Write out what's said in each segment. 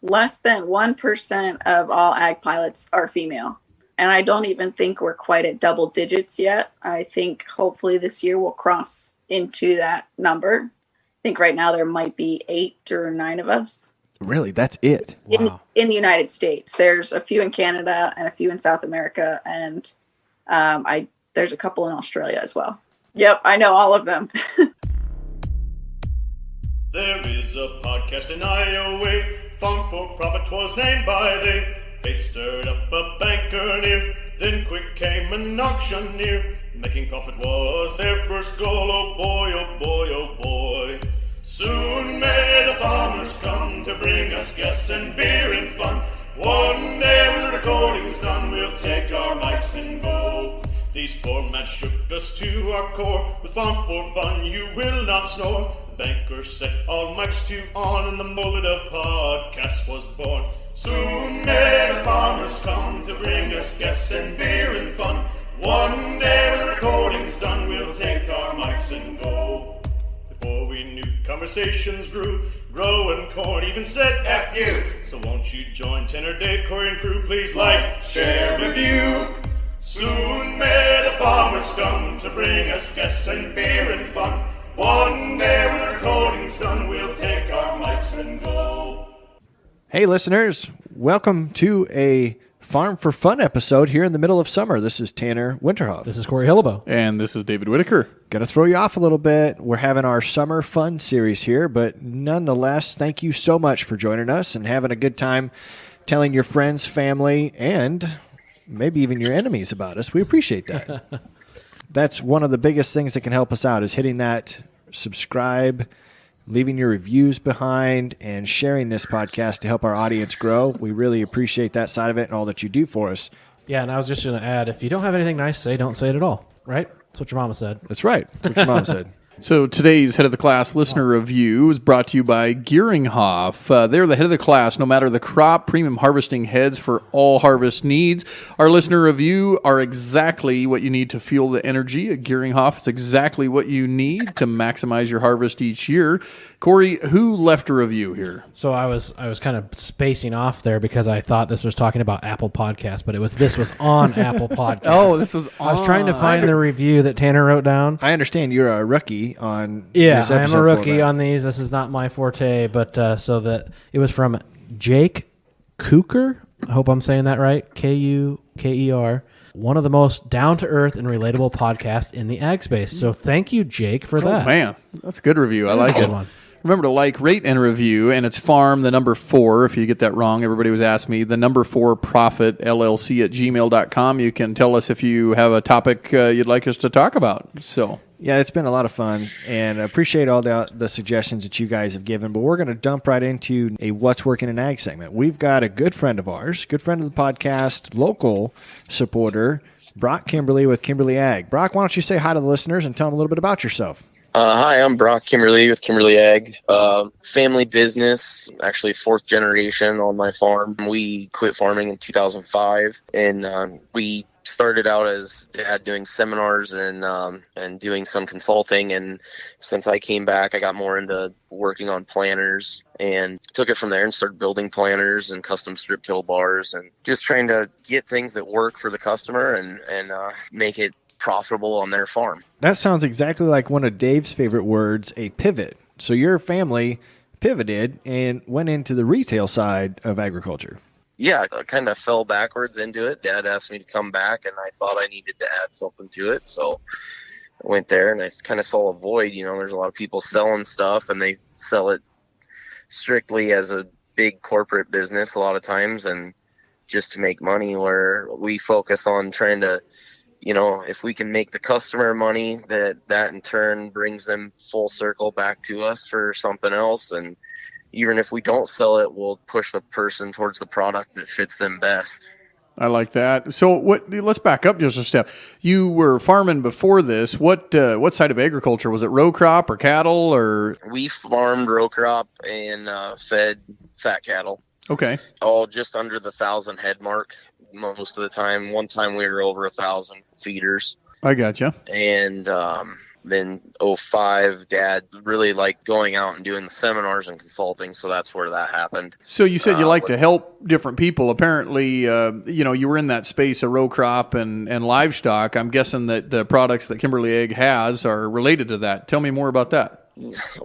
Less than 1% of all ag pilots are female. And I don't even think we're quite at double digits yet. I think hopefully this year we'll cross into that number. I think right now there might be 8 or 9 of us. Really? That's it? Wow. In the United States. There's a few in Canada and a few in South America. And there's a couple in Australia as well. Yep, I know all of them. There is a podcast in Iowa, Farm4Profit was named by they. Fate stirred up a banker near, then quick came an auctioneer. Making profit was their first goal, oh boy, oh boy, oh boy. Soon may the farmers come to bring us guests and beer and fun. One day when the recording's done, we'll take our mics and go. These formats shook us to our core. With Farm4Fun, you will not snore. The banker set all mics to on, and the mullet of podcasts was born. Soon may the farmers come to bring us guests and beer and fun. One day when the recording's done, we'll take our mics and go. Before we knew, conversations grew, growing corn even said F you. So won't you join Tanner, Dave, Corey, and crew? Please like, share, review. Soon may the farmers come to bring us guests and beer and fun. One day when the recording's done, we'll take our mics and go. Hey, listeners. Welcome to a Farm4Fun episode here in the middle of summer. This is Tanner Winterhoff. This is Corey Hillebo. And this is David Whitaker. Got to throw you off a little bit. We're having our summer fun series here, but nonetheless, thank you so much for joining us and having a good time telling your friends, family, and maybe even your enemies about us. We appreciate that. That's one of the biggest things that can help us out is hitting that subscribe, leaving your reviews behind, and sharing this podcast to help our audience grow. We really appreciate that side of it and all that you do for us. Yeah, and I was just going to add, if you don't have anything nice to say, don't say it at all, right? That's what your mama said. That's right. That's what your mom said. So today's Head of the Class listener review is brought to you by Gearinghoff. They're the head of the class, no matter the crop, premium harvesting heads for all harvest needs. Our listener review are exactly what you need to fuel the energy at Gearinghoff. It's exactly what you need to maximize your harvest each year. Corey, who left a review here? So I was kind of spacing off there because I thought this was talking about Apple Podcasts, but this was on Apple Podcasts. Oh, this was on. I was trying to find the review that Tanner wrote down. I understand you're a rookie on this episode I am a rookie format. on these. This is not my forte, but so that it was from Jake Kuker. I hope I'm saying that right. Kuker. One of the most down-to-earth and relatable podcasts in the ag space. So thank you, Jake, for that. Oh, man. That's a good review. I like it. One. Remember to like, rate, and review, and it's farm, the number 4. If you get that wrong, everybody was asking me, the number 4profit, LLC at gmail.com. You can tell us if you have a topic you'd like us to talk about. So, yeah, it's been a lot of fun, and I appreciate all the suggestions that you guys have given, but we're going to dump right into a What's Working in Ag segment. We've got a good friend of ours, good friend of the podcast, local supporter, Brock Kimberly with Kimberly Ag. Brock, why don't you say hi to the listeners and tell them a little bit about yourself? Hi, I'm Brock Kimberly with Kimberly Ag. Family business, actually 4th generation on my farm. We quit farming in 2005, and we started out as dad doing seminars and doing some consulting. And since I came back, I got more into working on planters and took it from there and started building planters and custom strip till bars and just trying to get things that work for the customer and make it profitable on their farm. That sounds exactly like one of Dave's favorite words, a pivot. So your family pivoted and went into the retail side of agriculture. Yeah, I kind of fell backwards into it. Dad asked me to come back, and I thought I needed to add something to it. So I went there, and I kind of saw a void. You know, there's a lot of people selling stuff, and they sell it strictly as a big corporate business a lot of times and just to make money, where we focus on trying to, you know, if we can make the customer money, that in turn brings them full circle back to us for something else. And even if we don't sell it, we'll push the person towards the product that fits them best. I like that. So let's back up just a step. You were farming before this. What side of agriculture? Was it row crop or cattle or? We farmed row crop and fed fat cattle. Okay. All just under the 1,000 head mark most of the time. One time we were over 1,000 feeders. I gotcha. And Then '05, Dad really liked going out and doing the seminars and consulting, so that's where that happened. So you said you like to help different people. Apparently, you were in that space of row crop and livestock. I'm guessing that the products that Kimberly Egg has are related to that. Tell me more about that.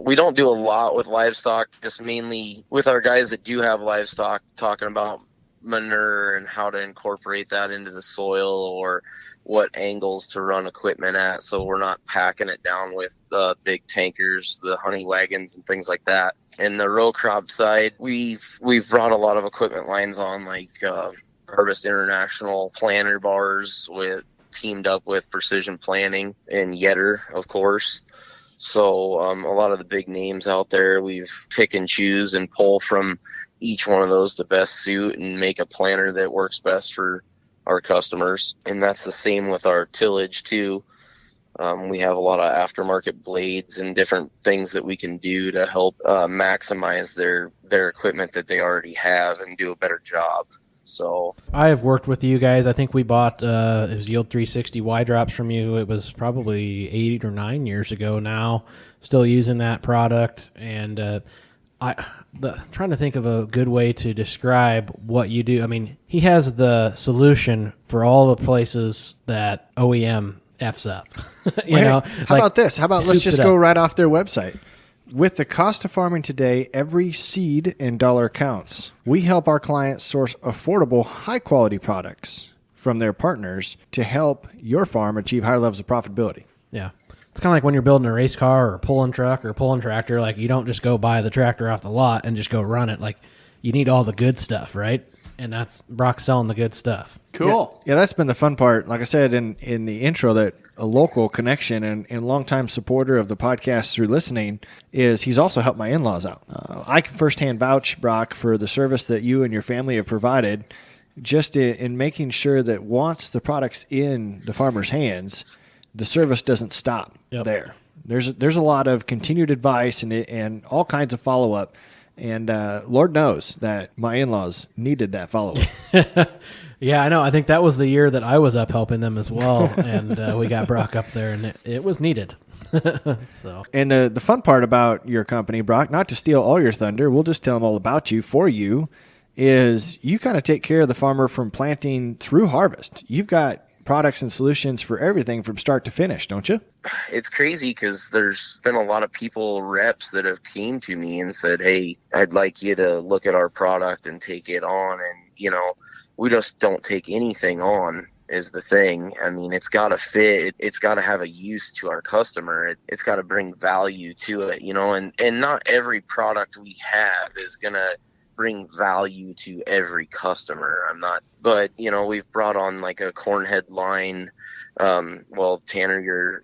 We don't do a lot with livestock, just mainly with our guys that do have livestock, talking about manure and how to incorporate that into the soil, or what angles to run equipment at, so we're not packing it down with the big tankers, the honey wagons and things like that. And the row crop side, we've brought a lot of equipment lines on, like Harvest International planter bars teamed up with Precision Planning and Yetter, of course. So a lot of the big names out there, we've pick and choose and pull from each one of those to best suit and make a planter that works best for our customers. And that's the same with our tillage too. We have a lot of aftermarket blades and different things that we can do to help maximize their equipment that they already have and do a better job. So I have worked with you guys. I think we bought it was Yield 360 Y drops from you. It was probably 8 or 9 years ago now. Still using that product, and trying to think of a good way to describe what you do. I mean, he has the solution for all the places that OEM F's up. How about this? How about let's just go right off their website. With the cost of farming today, every seed and dollar counts. We help our clients source affordable, high-quality products from their partners to help your farm achieve higher levels of profitability. Yeah. It's kind of like when you're building a race car or a pulling truck or a pulling tractor. Like, you don't just go buy the tractor off the lot and just go run it. Like, you need all the good stuff, right? And that's Brock's selling the good stuff. Cool. Yeah, that's been the fun part. Like I said in the intro, that a local connection and longtime supporter of the podcast through listening is he's also helped my in-laws out. I can firsthand vouch, Brock, for the service that you and your family have provided just in making sure that once the product's in the farmer's hands, the service doesn't stop there. There's a lot of continued advice and all kinds of follow-up. And Lord knows that my in-laws needed that follow-up. Yeah, I know. I think that was the year that I was up helping them as well, and we got Brock up there, and it was needed. So. And the fun part about your company, Brock, not to steal all your thunder, we'll just tell them all about you for you, is you kind of take care of the farmer from planting through harvest. You've got products and solutions for everything from start to finish, don't you? It's crazy because there's been a lot of reps that have came to me and said, hey, I'd like you to look at our product and take it on. And, we just don't take anything on is the thing. I mean, it's got to fit. It's got to have a use to our customer. It's got to bring value to it, and not every product we have is going to bring value to every customer. But we've brought on like a corn head line. Tanner,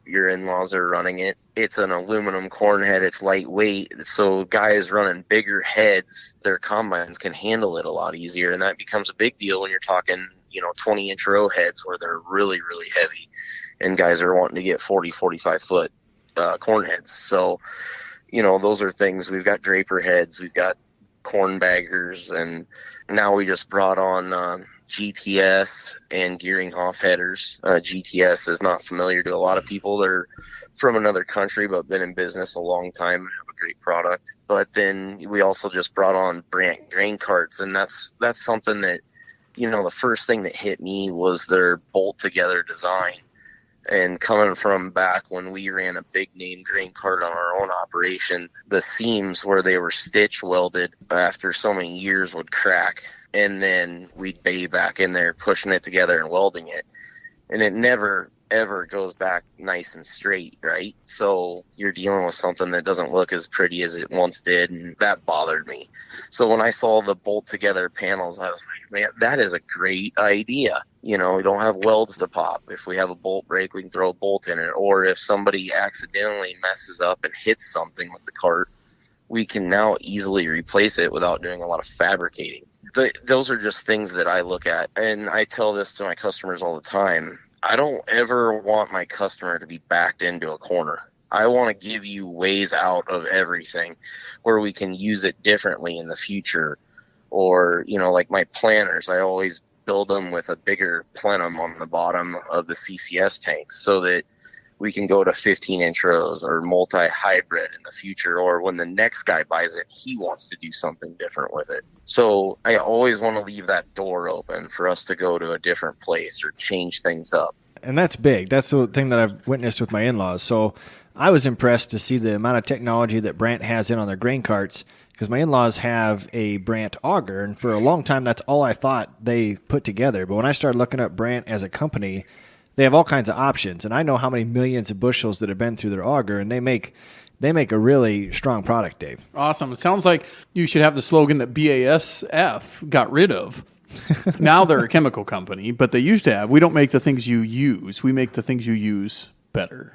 your in-laws are running it. It's an aluminum corn head. It's lightweight. So guys running bigger heads, their combines can handle it a lot easier. And that becomes a big deal when you're talking, 20-inch row heads where they're really, really heavy and guys are wanting to get 40, 45 foot corn heads. So, those are things. We've got draper heads. We've got corn baggers. And now we just brought on GTS and Gearinghoff headers. GTS is not familiar to a lot of people. They're from another country but been in business a long time and have a great product. But then we also just brought on Brandt grain carts, and that's something that the first thing that hit me was their bolt together design. And coming from back when we ran a big name grain cart on our own operation, the seams where they were stitch welded after so many years would crack. And then we'd be back in there pushing it together and welding it. And it never, ever goes back nice and straight, right? So you're dealing with something that doesn't look as pretty as it once did, and that bothered me. So when I saw the bolt together panels, I was like, man, that is a great idea. We don't have welds to pop. If we have a bolt break, we can throw a bolt in it. Or if somebody accidentally messes up and hits something with the cart, we can now easily replace it without doing a lot of fabricating. Those are just things that I look at, and I tell this to my customers all the time. I don't ever want my customer to be backed into a corner. I want to give you ways out of everything where we can use it differently in the future. Or, like my planters, I always build them with a bigger plenum on the bottom of the CCS tanks so that we can go to 15-inch rows or multi-hybrid in the future, or when the next guy buys it, he wants to do something different with it. So I always want to leave that door open for us to go to a different place or change things up. And that's big. That's the thing that I've witnessed with my in-laws. So I was impressed to see the amount of technology that Brandt has in on their grain carts, because my in-laws have a Brandt auger, and for a long time that's all I thought they put together. But when I started looking up Brandt as a company, they have all kinds of options, and I know how many millions of bushels that have been through their auger, and they make a really strong product, Dave. Awesome. It sounds like you should have the slogan that BASF got rid of. Now they're a chemical company, but they used to have, we don't make the things you use, we make the things you use better.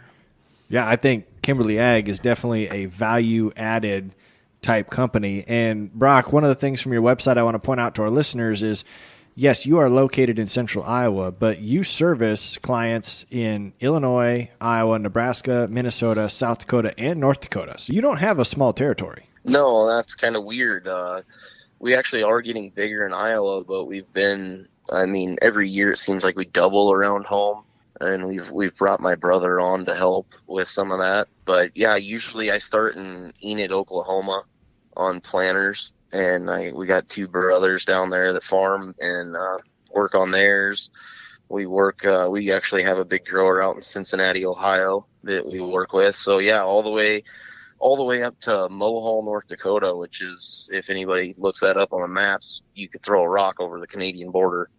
Yeah, I think Kimberly Ag is definitely a value-added type company. And Brock, one of the things from your website I want to point out to our listeners is, yes, you are located in central Iowa, but you service clients in Illinois, Iowa, Nebraska, Minnesota, South Dakota, and North Dakota. So you don't have a small territory. No, that's kind of weird. We actually are getting bigger in Iowa, but every year it seems like we double around home, and we've brought my brother on to help with some of that. But yeah, usually I start in Enid, Oklahoma on planters. And we got 2 brothers down there that farm and work on theirs. We actually have a big grower out in Cincinnati, Ohio that we work with. So yeah, all the way up to Mohall, North Dakota, which is, if anybody looks that up on the maps, you could throw a rock over the Canadian border.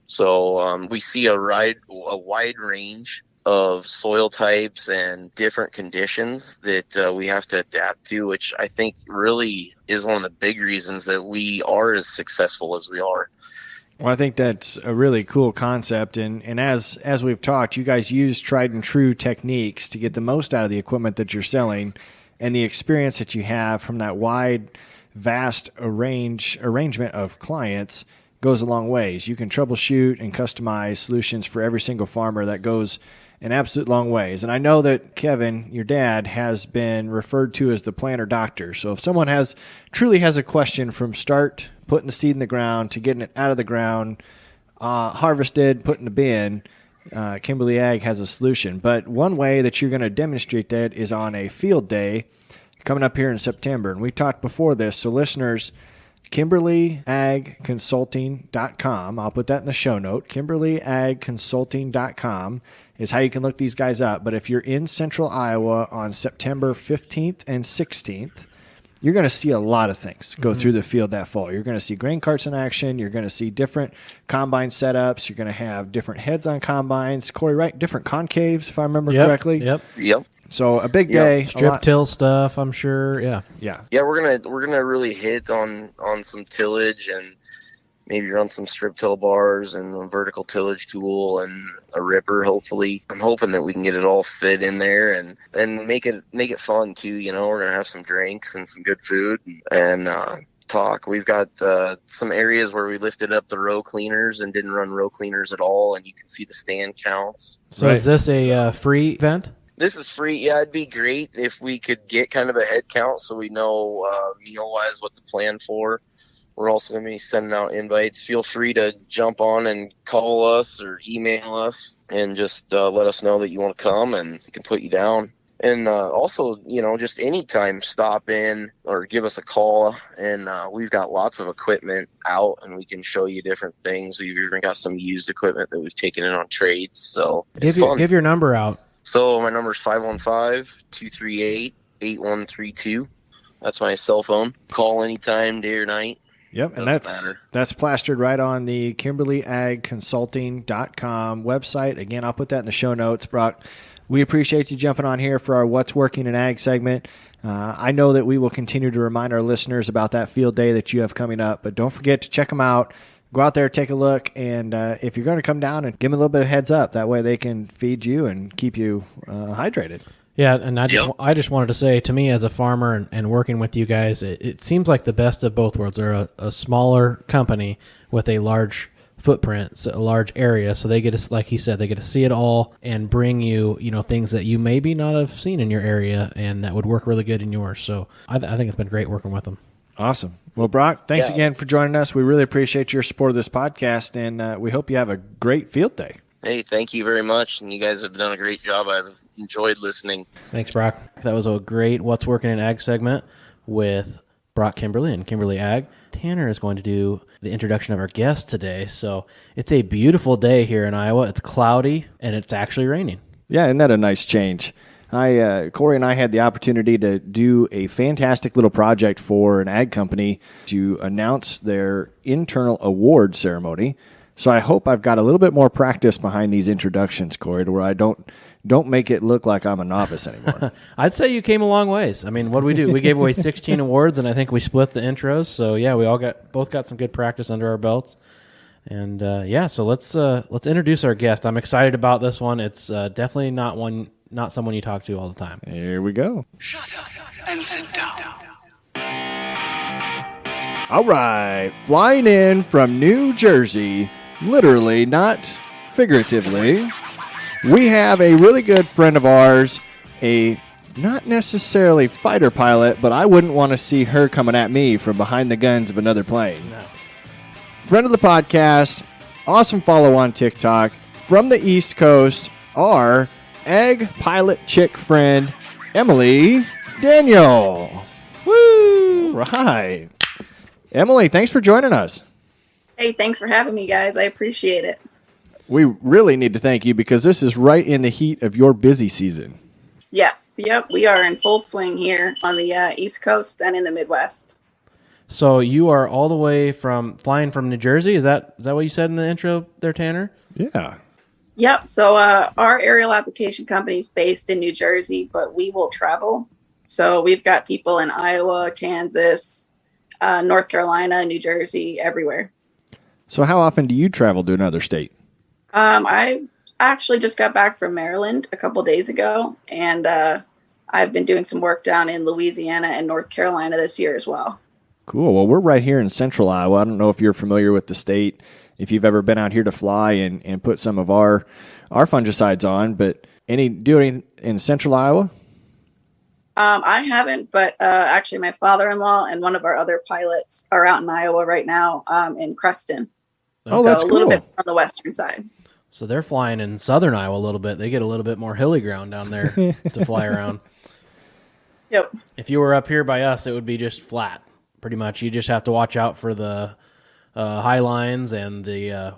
So we see a wide range of soil types and different conditions that we have to adapt to, which I think really is one of the big reasons that we are as successful as we are. Well, I think that's a really cool concept. And as we've talked, you guys use tried and true techniques to get the most out of the equipment that you're selling, and the experience that you have from that wide, vast arrangement of clients goes a long ways. You can troubleshoot and customize solutions for every single farmer. That goes an absolute long ways. And I know that Kevin, your dad, has been referred to as the planter doctor. So if someone truly has a question from start putting the seed in the ground to getting it out of the ground, harvested, put in the bin, Kimberly Ag has a solution. But one way that you're going to demonstrate that is on a field day coming up here in September. And we talked before this, so listeners, KimberlyAgConsulting.com. I'll put that in the show note. KimberlyAgConsulting.com is how you can look these guys up. But if you're in central Iowa on September 15th and 16th, you're going to see a lot of things go through the field that fall. You're going to see grain carts in action. You're going to see different combine setups. You're going to have different heads on combines. Corey, right? Different concaves, if I remember correctly. Yep. So a big day. Strip till stuff, I'm sure. Yeah. Yeah, we're gonna really hit on some tillage and maybe run some strip till bars and a vertical tillage tool and a ripper. Hopefully, I'm hoping that we can get it all fit in there and make it fun too. You know, we're gonna have some drinks and some good food and talk. We've got some areas where we lifted up the row cleaners and didn't run row cleaners at all, and you can see the stand counts. So is this a free event? This is free. Yeah, it'd be great if we could get kind of a head count so we know meal-wise what to plan for. We're also going to be sending out invites. Feel free to jump on and call us or email us and just let us know that you want to come, and we can put you down. And also, just anytime stop in or give us a call. And we've got lots of equipment out, and we can show you different things. We've even got some used equipment that we've taken in on trades. So give your number out. So my number is 515-238-8132. That's my cell phone. Call anytime, day or night. Yep, and that's plastered right on the KimberlyAgConsulting.com website. Again, I'll put that in the show notes. Brock, we appreciate you jumping on here for our What's Working in Ag segment. I know that we will continue to remind our listeners about that field day that you have coming up, but don't forget to check them out. Go out there, take a look, and if you're going to come down, and give them a little bit of heads up. That way they can feed you and keep you hydrated. Yeah, and I just wanted to say, to me as a farmer and working with you guys, it seems like the best of both worlds. They're a smaller company with a large footprint, so a large area, so they get to, like he said, they get to see it all and bring you, things that you maybe not have seen in your area and that would work really good in yours. So I think it's been great working with them. Awesome. Well, Brock, thanks again for joining us. We really appreciate your support of this podcast, and we hope you have a great field day. Hey, thank you very much. And you guys have done a great job. I've enjoyed listening. Thanks, Brock. That was a great What's Working in Ag segment with Brock Kimberly and Kimberly Ag. Tanner is going to do the introduction of our guest today. So it's a beautiful day here in Iowa. It's cloudy and it's actually raining. Yeah, isn't that a nice change? Corey and I had the opportunity to do a fantastic little project for an ag company to announce their internal award ceremony. So I hope I've got a little bit more practice behind these introductions, Corey, to where I don't make it look like I'm a novice anymore. I'd say you came a long ways. I mean, what did we do? We gave away 16 awards, and I think we split the intros. So yeah, we all both got some good practice under our belts. And so let's introduce our guest. I'm excited about this one. It's definitely not someone you talk to all the time. Here we go. Shut up and sit down. All right, flying in from New Jersey, literally, not figuratively, we have a really good friend of ours, a not necessarily fighter pilot, but I wouldn't want to see her coming at me from behind the guns of another plane. No. Friend of the podcast, awesome follow on TikTok, from the East Coast, our Agpilotchick friend, Emily Daniel. Woo! Right. Emily, thanks for joining us. Hey, thanks for having me, guys. I appreciate it. We really need to thank you because this is right in the heat of your busy season. Yes, yep, we are in full swing here on the East Coast and in the Midwest. So you are all the way flying from New Jersey? Is that what you said in the intro there, Tanner? Yeah. Yep, so our aerial application company is based in New Jersey, but we will travel. So we've got people in Iowa, Kansas, North Carolina, New Jersey, everywhere. So how often do you travel to another state? I actually just got back from Maryland a couple days ago, and I've been doing some work down in Louisiana and North Carolina this year as well. Cool. Well, we're right here in central Iowa. I don't know if you're familiar with the state, if you've ever been out here to fly and put some of our fungicides on, but doing in central Iowa? I haven't, but actually my father-in-law and one of our other pilots are out in Iowa right now in Creston. Oh, that's a cool. little bit on the western side. So they're flying in southern Iowa a little bit. They get a little bit more hilly ground down there to fly around. Yep. If you were up here by us, it would be just flat, pretty much. You just have to watch out for the high lines and the,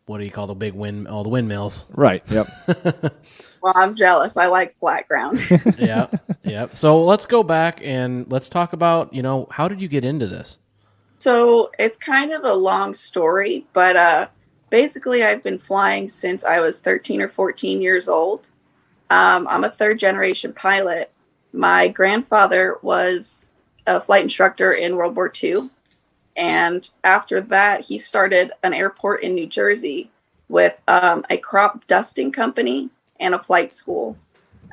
what do you call the big the windmills. Right, yep. Well, I'm jealous. I like flat ground. Yeah. So let's go back and let's talk about, how did you get into this? So it's kind of a long story, but basically I've been flying since I was 13 or 14 years old. I'm a third generation pilot. My grandfather was a flight instructor in World War II. And after that, he started an airport in New Jersey with a crop dusting company and a flight school.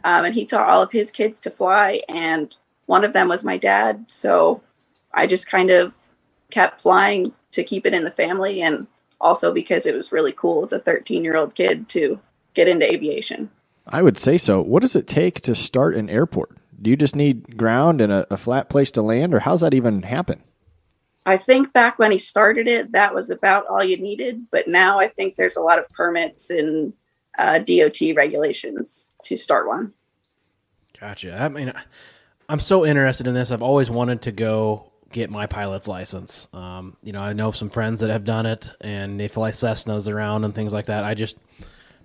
And he taught all of his kids to fly. And one of them was my dad. So I just kind of kept flying to keep it in the family, and also because it was really cool as a 13-year-old kid to get into aviation. I would say so. What does it take to start an airport? Do you just need ground and a flat place to land, or how's that even happen? I think back when he started it, that was about all you needed. But now I think there's a lot of permits and DOT regulations to start one. Gotcha. I mean, I'm so interested in this. I've always wanted to go get my pilot's license. I know some friends that have done it, and they fly Cessnas around and things like that. I just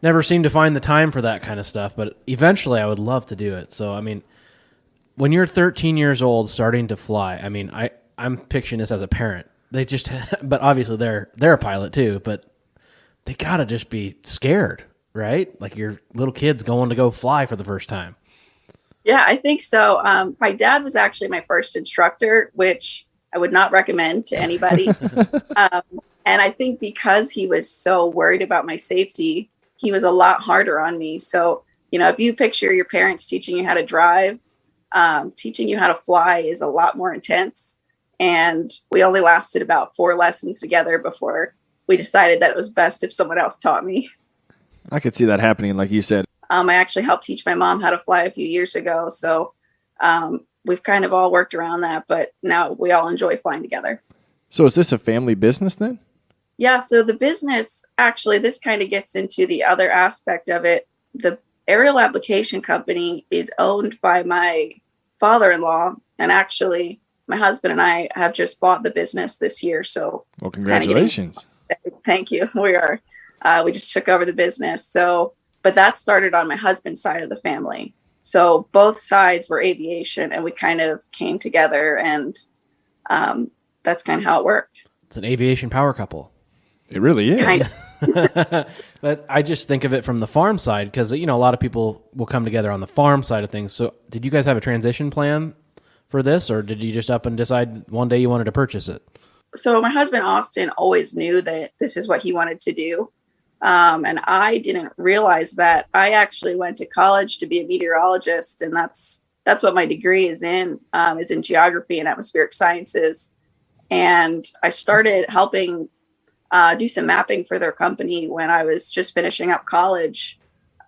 never seem to find the time for that kind of stuff, but eventually I would love to do it. So, I mean, when you're 13 years old starting to fly, I mean, I'm picturing this as a parent. They just, but obviously they're a pilot too, but they gotta just be scared, right? Like your little kid's going to go fly for the first time. Yeah, I think so. My dad was actually my first instructor, which I would not recommend to anybody. And I think because he was so worried about my safety, he was a lot harder on me. So, if you picture your parents teaching you how to drive, teaching you how to fly is a lot more intense. And we only lasted about 4 lessons together before we decided that it was best if someone else taught me. I could see that happening, like you said. I actually helped teach my mom how to fly a few years ago. So we've kind of all worked around that, but now we all enjoy flying together. So is this a family business then? Yeah, so the business, actually, this kind of gets into the other aspect of it. The aerial application company is owned by my father-in-law, and actually my husband and I have just bought the business this year. So Well, congratulations. thank you. We just took over the business. So, but that started on my husband's side of the family. So both sides were aviation, and we kind of came together, and that's kind of how it worked. It's an aviation power couple. It really is. Kind of. But I just think of it from the farm side because, a lot of people will come together on the farm side of things. So did you guys have a transition plan for this, or did you just up and decide one day you wanted to purchase it? So my husband, Austin, always knew that this is what he wanted to do. And I didn't realize that. I actually went to college to be a meteorologist, and that's what my degree is in geography and atmospheric sciences. And I started helping do some mapping for their company when I was just finishing up college.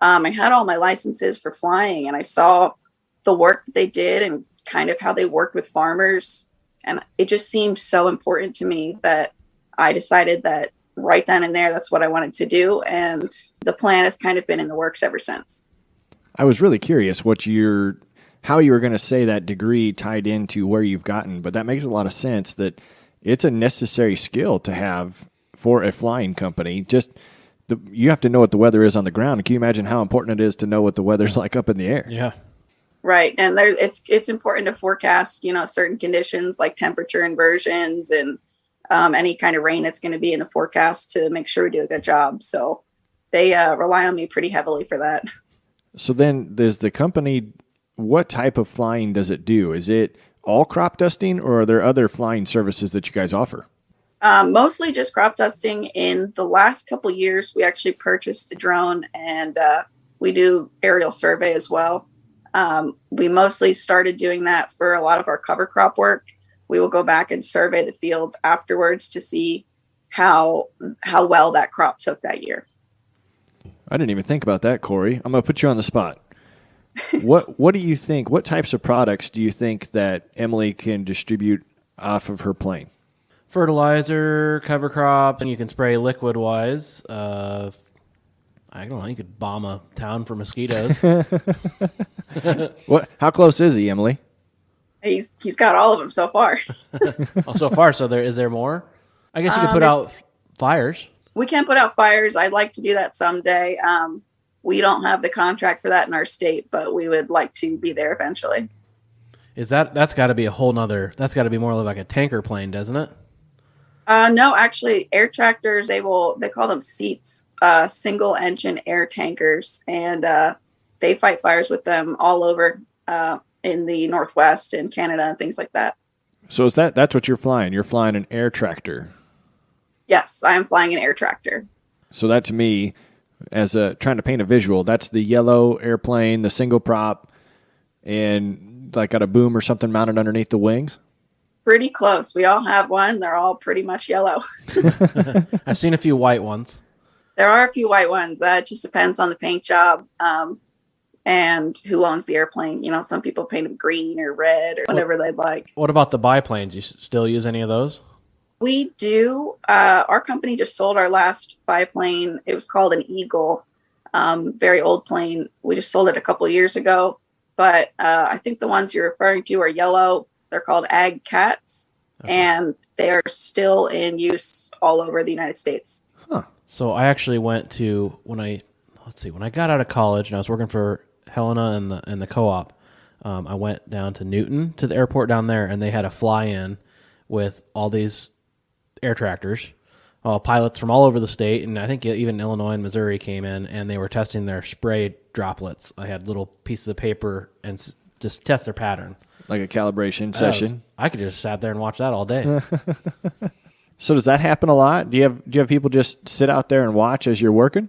I had all my licenses for flying, and I saw the work that they did and kind of how they worked with farmers. And it just seemed so important to me that I decided that right then and there, that's what I wanted to do. And the plan has kind of been in the works ever since. I was really curious how you were going to say that degree tied into where you've gotten, but that makes a lot of sense that it's a necessary skill to have for a flying company. You have to know what the weather is on the ground. Can you imagine how important it is to know what the weather's like up in the air? Yeah. Right. And it's important to forecast, certain conditions like temperature inversions and any kind of rain that's going to be in the forecast to make sure we do a good job. So they rely on me pretty heavily for that. So then does the company, what type of flying does it do? Is it all crop dusting, or are there other flying services that you guys offer? Mostly just crop dusting. In the last couple of years, we actually purchased a drone, and we do aerial survey as well. We mostly started doing that for a lot of our cover crop work. We will go back and survey the fields afterwards to see how well that crop took that year. I didn't even think about that, Corey. I'm going to put you on the spot. What do you think? What types of products do you think that Emily can distribute off of her plane? Fertilizer, cover crop, and you can spray liquid-wise. I don't know. You could bomb a town for mosquitoes. What? How close is he, Emily? He's got all of them so far. So far, is there more? I guess you could put out fires. We can put out fires. I'd like to do that someday. We don't have the contract for that in our state, but we would like to be there eventually. That's got to be that's got to be more like a tanker plane, doesn't it? No, actually, air tractors, they call them seats, single engine air tankers, and they fight fires with them all over in the Northwest and Canada and things like that. So that's what you're flying? You're flying an air tractor? Yes, I am flying an air tractor. So that, to me, as trying to paint a visual, that's the yellow airplane, the single prop, and like got a boom or something mounted underneath the wings? Pretty close. We all have one. They're all pretty much yellow. I've seen a few white ones. There are a few white ones. It just depends on the paint job and who owns the airplane. Some people paint them green or red or whatever they'd like. What about the biplanes? You still use any of those? We do. Our company just sold our last biplane. It was called an Eagle, very old plane. We just sold it a couple years ago. But I think the ones you're referring to are yellow. They're called Ag Cats, and they are still in use all over the United States. Huh. So I actually went to when I got out of college and I was working for Helena and the co-op. I went down to Newton to the airport down there, and they had a fly-in with all these air tractors, pilots from all over the state, and I think even Illinois and Missouri came in, and they were testing their spray droplets. I had little pieces of paper and just test their pattern. Like a calibration session? I could just sat there and watch that all day. So does that happen a lot? Do you have people just sit out there and watch as you're working?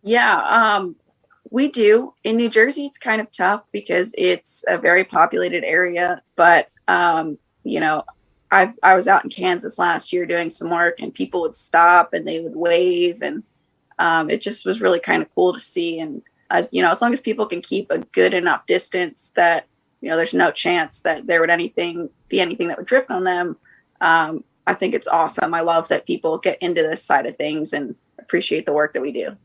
Yeah, we do. In New Jersey, it's kind of tough because it's a very populated area. But, I was out in Kansas last year doing some work, and people would stop and they would wave. And it just was really kind of cool to see. And, as long as people can keep a good enough distance that, there's no chance that there would be anything that would drift on them. I think it's awesome. I love that people get into this side of things and appreciate the work that we do.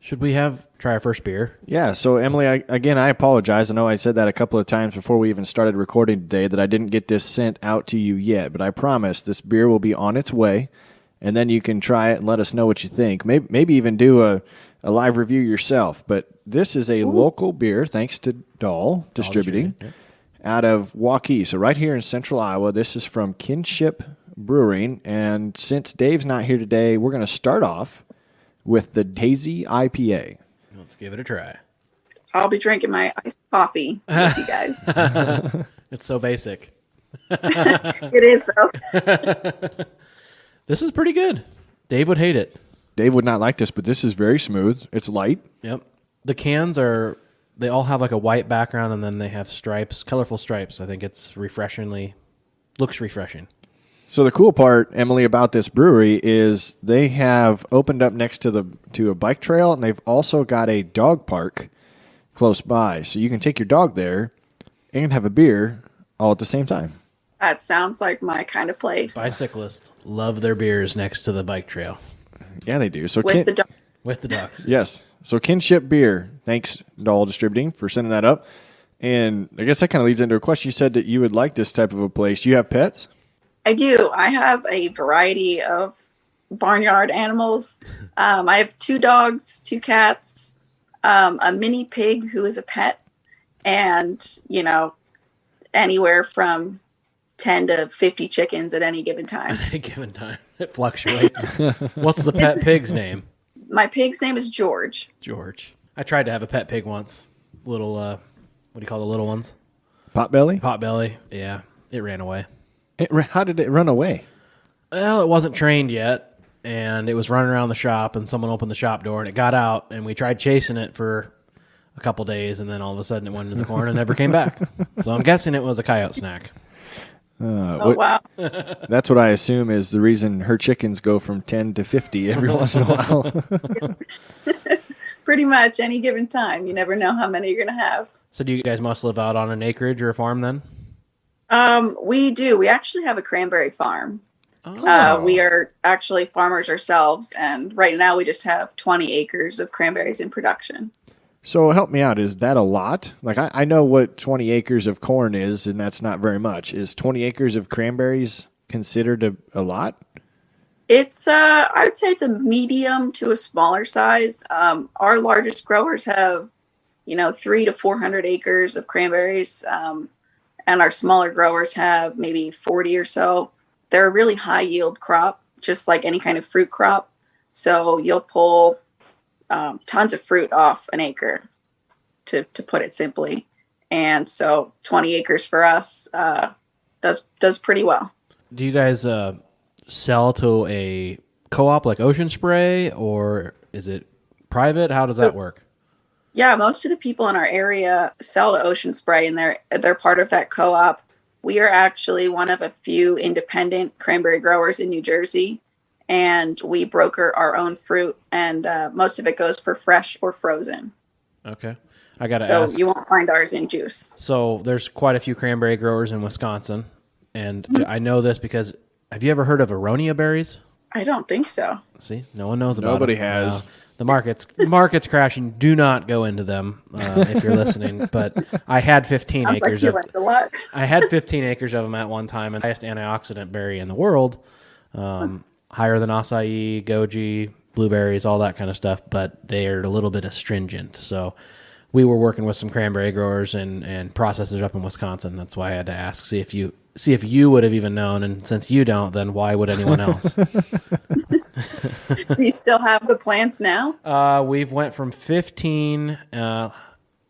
Should we try our first beer? Yeah, so Emily, I apologize. I know I said that a couple of times before we even started recording today that I didn't get this sent out to you yet, but I promise this beer will be on its way, and then you can try it and let us know what you think. Maybe even do a live review yourself. But this is a local beer, thanks to Dahl Distributing, out of Waukee. So right here in central Iowa, this is from Kinship Brewing, and since Dave's not here today, we're going to start off with the Daisy IPA. Let's give it a try. I'll be drinking my iced coffee with you guys. It's so basic. It is, though. This is pretty good. Dave would hate it. Dave would not like this, but this is very smooth. It's light. Yep. The cans they all have like a white background, and then they have stripes, colorful stripes. I think it's looks refreshing. So the cool part, Emily, about this brewery is they have opened up next to a bike trail, and they've also got a dog park close by. So you can take your dog there and have a beer all at the same time. That sounds like my kind of place. Bicyclists love their beers next to the bike trail. Yeah, they do. So With the dog. With the ducks. Yes. So Kinship Beer, thanks Dahl Distributing for sending that up. And I guess that kind of leads into a question. You said that you would like this type of a place. Do you have pets? I do. I have a variety of barnyard animals. I have 2 dogs, 2 cats, a mini pig who is a pet, and, anywhere from 10 to 50 chickens at any given time. At any given time. It fluctuates. What's the pet pig's name? My pig's name is George. George. I tried to have a pet pig once. Little, what do you call the little ones? Potbelly? Potbelly. Yeah. It ran away. How did it run away? Well, it wasn't trained yet, and it was running around the shop, and someone opened the shop door, and it got out, and we tried chasing it for a couple days, and then all of a sudden it went into the corn and never came back. So I'm guessing it was a coyote snack. Wow. That's what I assume is the reason her chickens go from 10 to 50 every once in a while. Pretty much any given time. You never know how many you're going to have. So do you guys must live out on an acreage or a farm then? We do. We actually have a cranberry farm. Oh. We are actually farmers ourselves, and right now we just have 20 acres of cranberries in production. So help me out. Is that a lot? Like I know what 20 acres of corn is, and that's not very much. Is 20 acres of cranberries considered a lot? It's I would say it's a medium to a smaller size. Our largest growers have, 300 to 400 acres of cranberries, and our smaller growers have maybe 40 or so. They're a really high yield crop, just like any kind of fruit crop. So you'll pull tons of fruit off an acre, to put it simply. And so 20 acres for us does pretty well. Do you guys sell to a co-op like Ocean Spray, or is it private? How does that work? Yeah, most of the people in our area sell to Ocean Spray, and they're part of that co-op. We are actually one of a few independent cranberry growers in New Jersey, and we broker our own fruit, and most of it goes for fresh or frozen. Okay. I got to ask. So you won't find ours in juice. So there's quite a few cranberry growers in Wisconsin, and I know this because have you ever heard of Aronia berries? I don't think so. See, no one knows about Nobody them. has. No. The market's crashing. Do not go into them if you're listening. But I had 15 acres of. I had 15 acres of them at one time, and the highest antioxidant berry in the world, higher than acai, goji, blueberries, all that kind of stuff. But they are a little bit astringent. So we were working with some cranberry growers and processors up in Wisconsin. That's why I had to ask, see if you would have even known. And since you don't, then why would anyone else? Do you still have the plants now? We've went from 15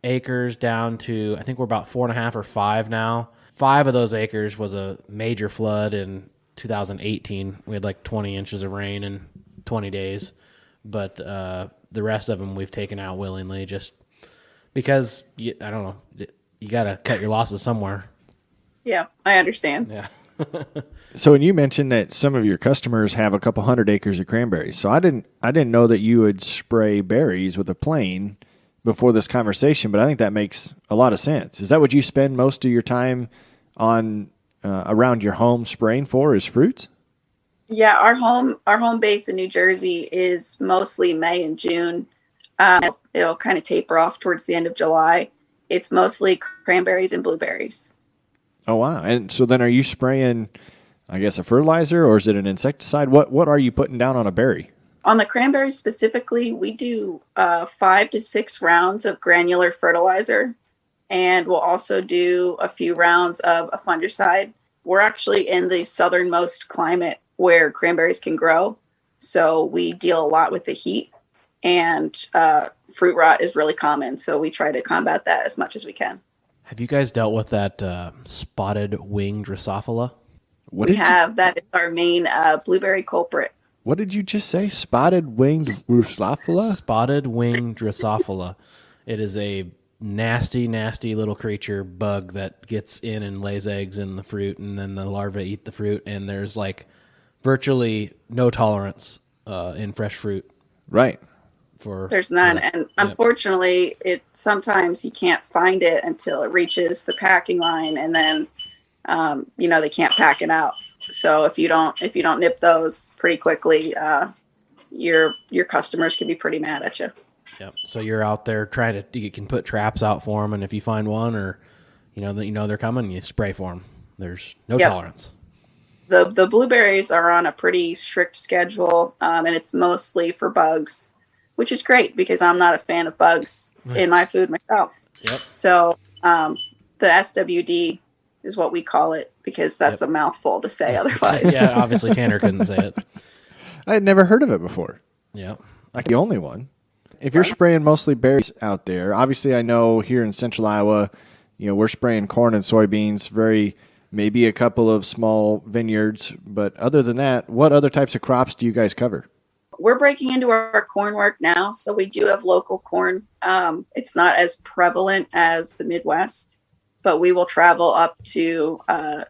acres down to, I think we're about 4.5 or 5 now. 5 of those acres was a major flood in 2018. We had like 20 inches of rain in 20 days. But the rest of them we've taken out willingly just because, I don't know, you got to cut your losses somewhere. Yeah, I understand. Yeah. So, and you mentioned that some of your customers have a couple hundred acres of cranberries. So I didn't know that you would spray berries with a plane before this conversation, but I think that makes a lot of sense. Is that what you spend most of your time on around your home spraying for, is fruits? Yeah, our home base in New Jersey is mostly May and June. It'll kind of taper off towards the end of July. It's mostly cranberries and blueberries. Oh, wow. And so then are you spraying, I guess, a fertilizer or is it an insecticide? What are you putting down on a berry? On the cranberries specifically, we do 5 to 6 rounds of granular fertilizer, and we'll also do a few rounds of a fungicide. We're actually in the southernmost climate where cranberries can grow, so we deal a lot with the heat, and fruit rot is really common, so we try to combat that as much as we can. Have you guys dealt with that spotted winged Drosophila? That is our main blueberry culprit. What did you just say? Spotted winged Drosophila? Spotted winged Drosophila. It is a nasty, nasty little creature bug that gets in and lays eggs in the fruit, and then the larvae eat the fruit, and there's like virtually no tolerance in fresh fruit. Right. There's none, and unfortunately, it sometimes you can't find it until it reaches the packing line, and then they can't pack it out. So if you don't nip those pretty quickly, your customers can be pretty mad at you. Yep. So you're out there you can put traps out for them, and if you find one, or they're coming, you spray for them. There's no tolerance. The blueberries are on a pretty strict schedule, and it's mostly for bugs, which is great because I'm not a fan of bugs in my food myself. Yep. So the SWD is what we call it because that's a mouthful to say otherwise. Yeah, obviously Tanner couldn't say it. I had never heard of it before. Yeah. Like the only one. If you're spraying mostly berries out there, obviously I know here in central Iowa, we're spraying corn and soybeans, maybe a couple of small vineyards. But other than that, what other types of crops do you guys cover? We're breaking into our corn work now. So we do have local corn. It's not as prevalent as the Midwest, but we will travel up to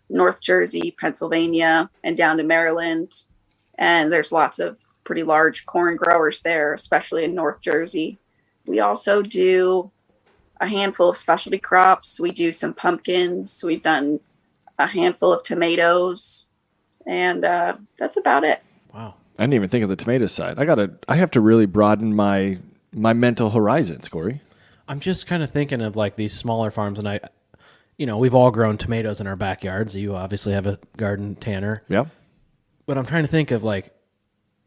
North Jersey, Pennsylvania, and down to Maryland. And there's lots of pretty large corn growers there, especially in North Jersey. We also do a handful of specialty crops. We do some pumpkins. We've done a handful of tomatoes, and that's about it. Wow. I didn't even think of the tomato side. I have to really broaden my mental horizons, Corey. I'm just kind of thinking of like these smaller farms, and we've all grown tomatoes in our backyards. You obviously have a garden, Tanner. Yeah. But I'm trying to think of like,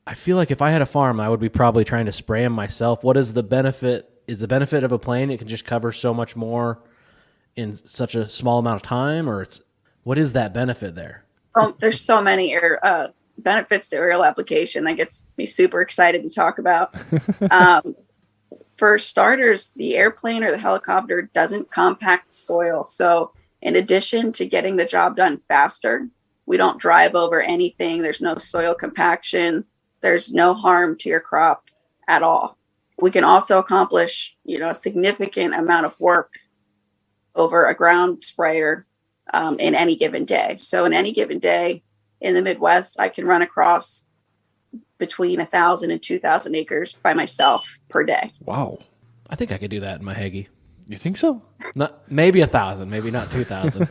I feel like if I had a farm, I would be probably trying to spray them myself. What is the benefit? Is the benefit of a plane? It can just cover so much more in such a small amount of time, or what is that benefit there? Oh, there's so many benefits to aerial application that gets me super excited to talk about. For starters, the airplane or the helicopter doesn't compact soil. So in addition to getting the job done faster, we don't drive over anything. There's no soil compaction. There's no harm to your crop at all. We can also accomplish, a significant amount of work over a ground sprayer in any given day. So in any given day in the Midwest, I can run across between 1,000 and 2,000 acres by myself per day. Wow. I think I could do that in my Heggie. You think so? Maybe 1,000, maybe not 2,000.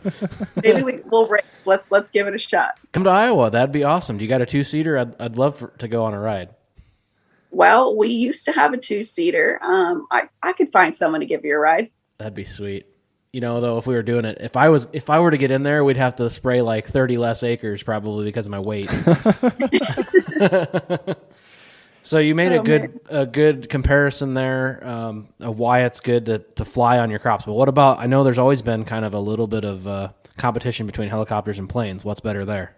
Maybe we'll race. Let's give it a shot. Come to Iowa. That'd be awesome. Do you got a 2-seater? I'd love to go on a ride. Well, we used to have a 2-seater. I could find someone to give you a ride. That'd be sweet. Though, if we were doing it, if I were to get in there, we'd have to spray like 30 less acres probably because of my weight. So you made a good comparison there of why it's good to fly on your crops. But what about, I know there's always been kind of a little bit of competition between helicopters and planes. What's better there?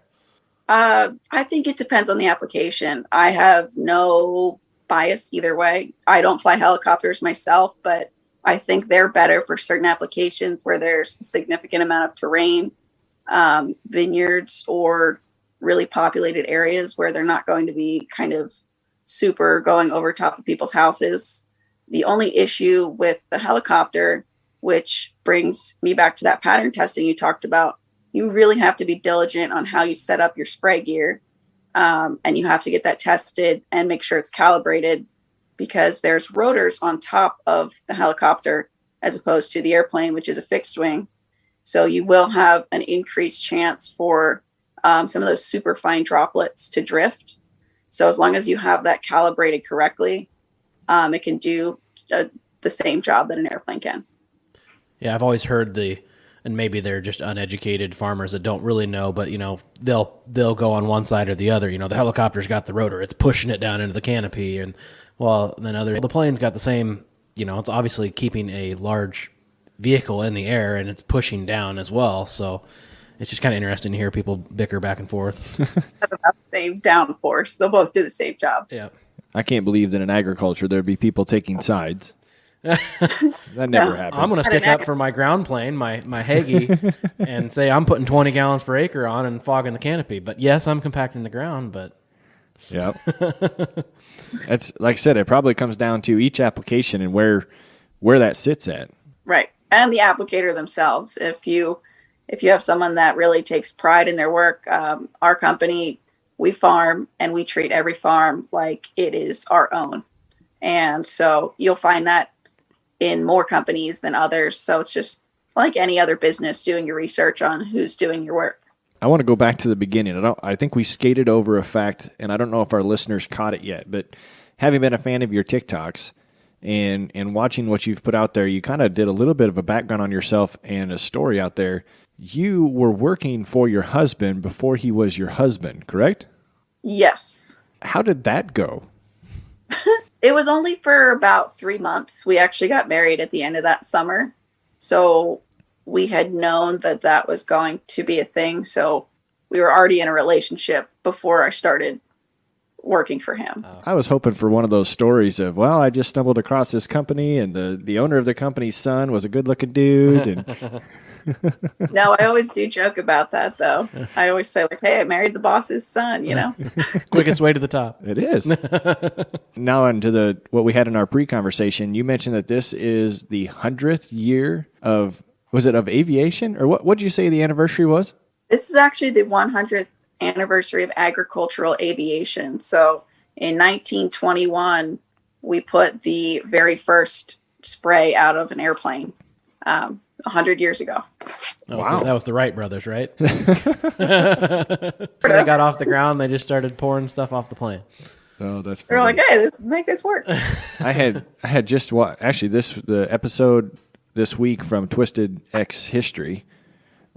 I think it depends on the application. I have no bias either way. I don't fly helicopters myself, but I think they're better for certain applications where there's a significant amount of terrain, vineyards, or really populated areas where they're not going to be kind of super going over top of people's houses. The only issue with the helicopter, which brings me back to that pattern testing you talked about, you really have to be diligent on how you set up your spray gear. And you have to get that tested and make sure it's calibrated, because there's rotors on top of the helicopter as opposed to the airplane, which is a fixed wing. So you will have an increased chance for some of those super fine droplets to drift. So as long as you have that calibrated correctly, it can do the same job that an airplane can. Yeah, I've always heard and maybe they're just uneducated farmers that don't really know, but they'll go on one side or the other. The helicopter's got the rotor, it's pushing it down into the canopy, and the plane's got the same. It's obviously keeping a large vehicle in the air and it's pushing down as well. So it's just kind of interesting to hear people bicker back and forth. About the same downforce, they'll both do the same job. Yeah, I can't believe that in agriculture there'd be people taking sides. That never happens. I'm going to stick up for my ground plane, my Hagee, and say I'm putting 20 gallons per acre on and fogging the canopy. But yes, I'm compacting the ground, but... Yep. That's like I said, it probably comes down to each application and where that sits at. Right. And the applicator themselves. If you have someone that really takes pride in their work, our company, we farm and we treat every farm like it is our own. And so you'll find that in more companies than others. So it's just like any other business, doing your research on who's doing your work. I want to go back to the beginning. I think we skated over a fact, and I don't know if our listeners caught it yet, but having been a fan of your TikToks and watching what you've put out there, you kind of did a little bit of a background on yourself and a story out there. You were working for your husband before he was your husband, correct? Yes. How did that go? It was only for about 3 months. We actually got married at the end of that summer. So we had known that was going to be a thing. So we were already in a relationship before I started working for him. I was hoping for one of those stories of, I just stumbled across this company and the owner of the company's son was a good looking dude. And No, I always do joke about that though. I always say hey, I married the boss's son, Quickest way to the top. It is. Now into what we had in our pre-conversation, you mentioned that this is the 100th year of aviation? Or what did you say the anniversary was? This is actually the 100th anniversary of agricultural aviation. So in 1921, we put the very first spray out of an airplane 100 years ago. That was the Wright brothers, right? When they got off the ground, they just started pouring stuff off the plane. Oh, that's funny. We're like, hey, let's make this work. I had just watched, actually, the episode this week from Twisted X History.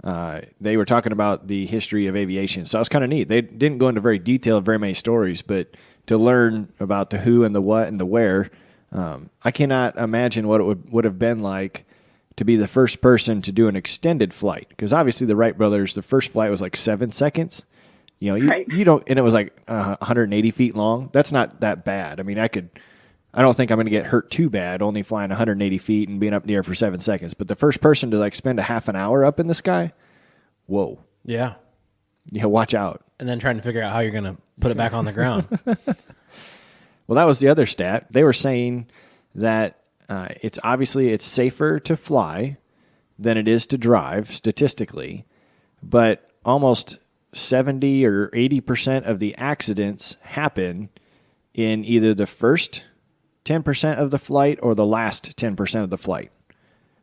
They were talking about the history of aviation. So it was kind of neat. They didn't go into very many stories, but to learn about the who and the what and the where, I cannot imagine what it would have been like to be the first person to do an extended flight. Because obviously the Wright brothers, the first flight was like 7 seconds. Right. You don't, and it was like 180 feet long. That's not that bad. I mean, I don't think I'm going to get hurt too bad only flying 180 feet and being up in the air for 7 seconds. But the first person to spend a half an hour up in the sky, whoa. Yeah. Watch out. And then trying to figure out how you're going to put it back on the ground. Well, that was the other stat. They were saying that it's safer to fly than it is to drive statistically, but almost 70 or 80% of the accidents happen in either the first 10% of the flight or the last 10% of the flight.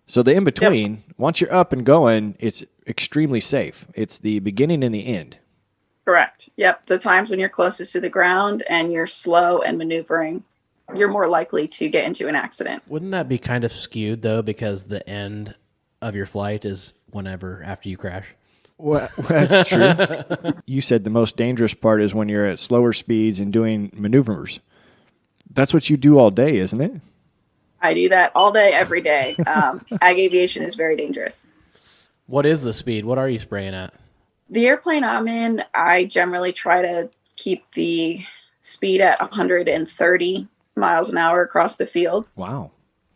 So the in-between, once you're up and going, it's extremely safe. It's the beginning and the end. Correct. Yep. The times when you're closest to the ground and you're slow and maneuvering, you're more likely to get into an accident. Wouldn't that be kind of skewed, though, because the end of your flight is whenever after you crash? Well, that's true. You said the most dangerous part is when you're at slower speeds and doing maneuvers. That's what you do all day, isn't it? I do that all day, every day. Ag aviation is very dangerous. What is the speed? What are you spraying at? The airplane I'm in, I generally try to keep the speed at 130 miles an hour across the field. Wow.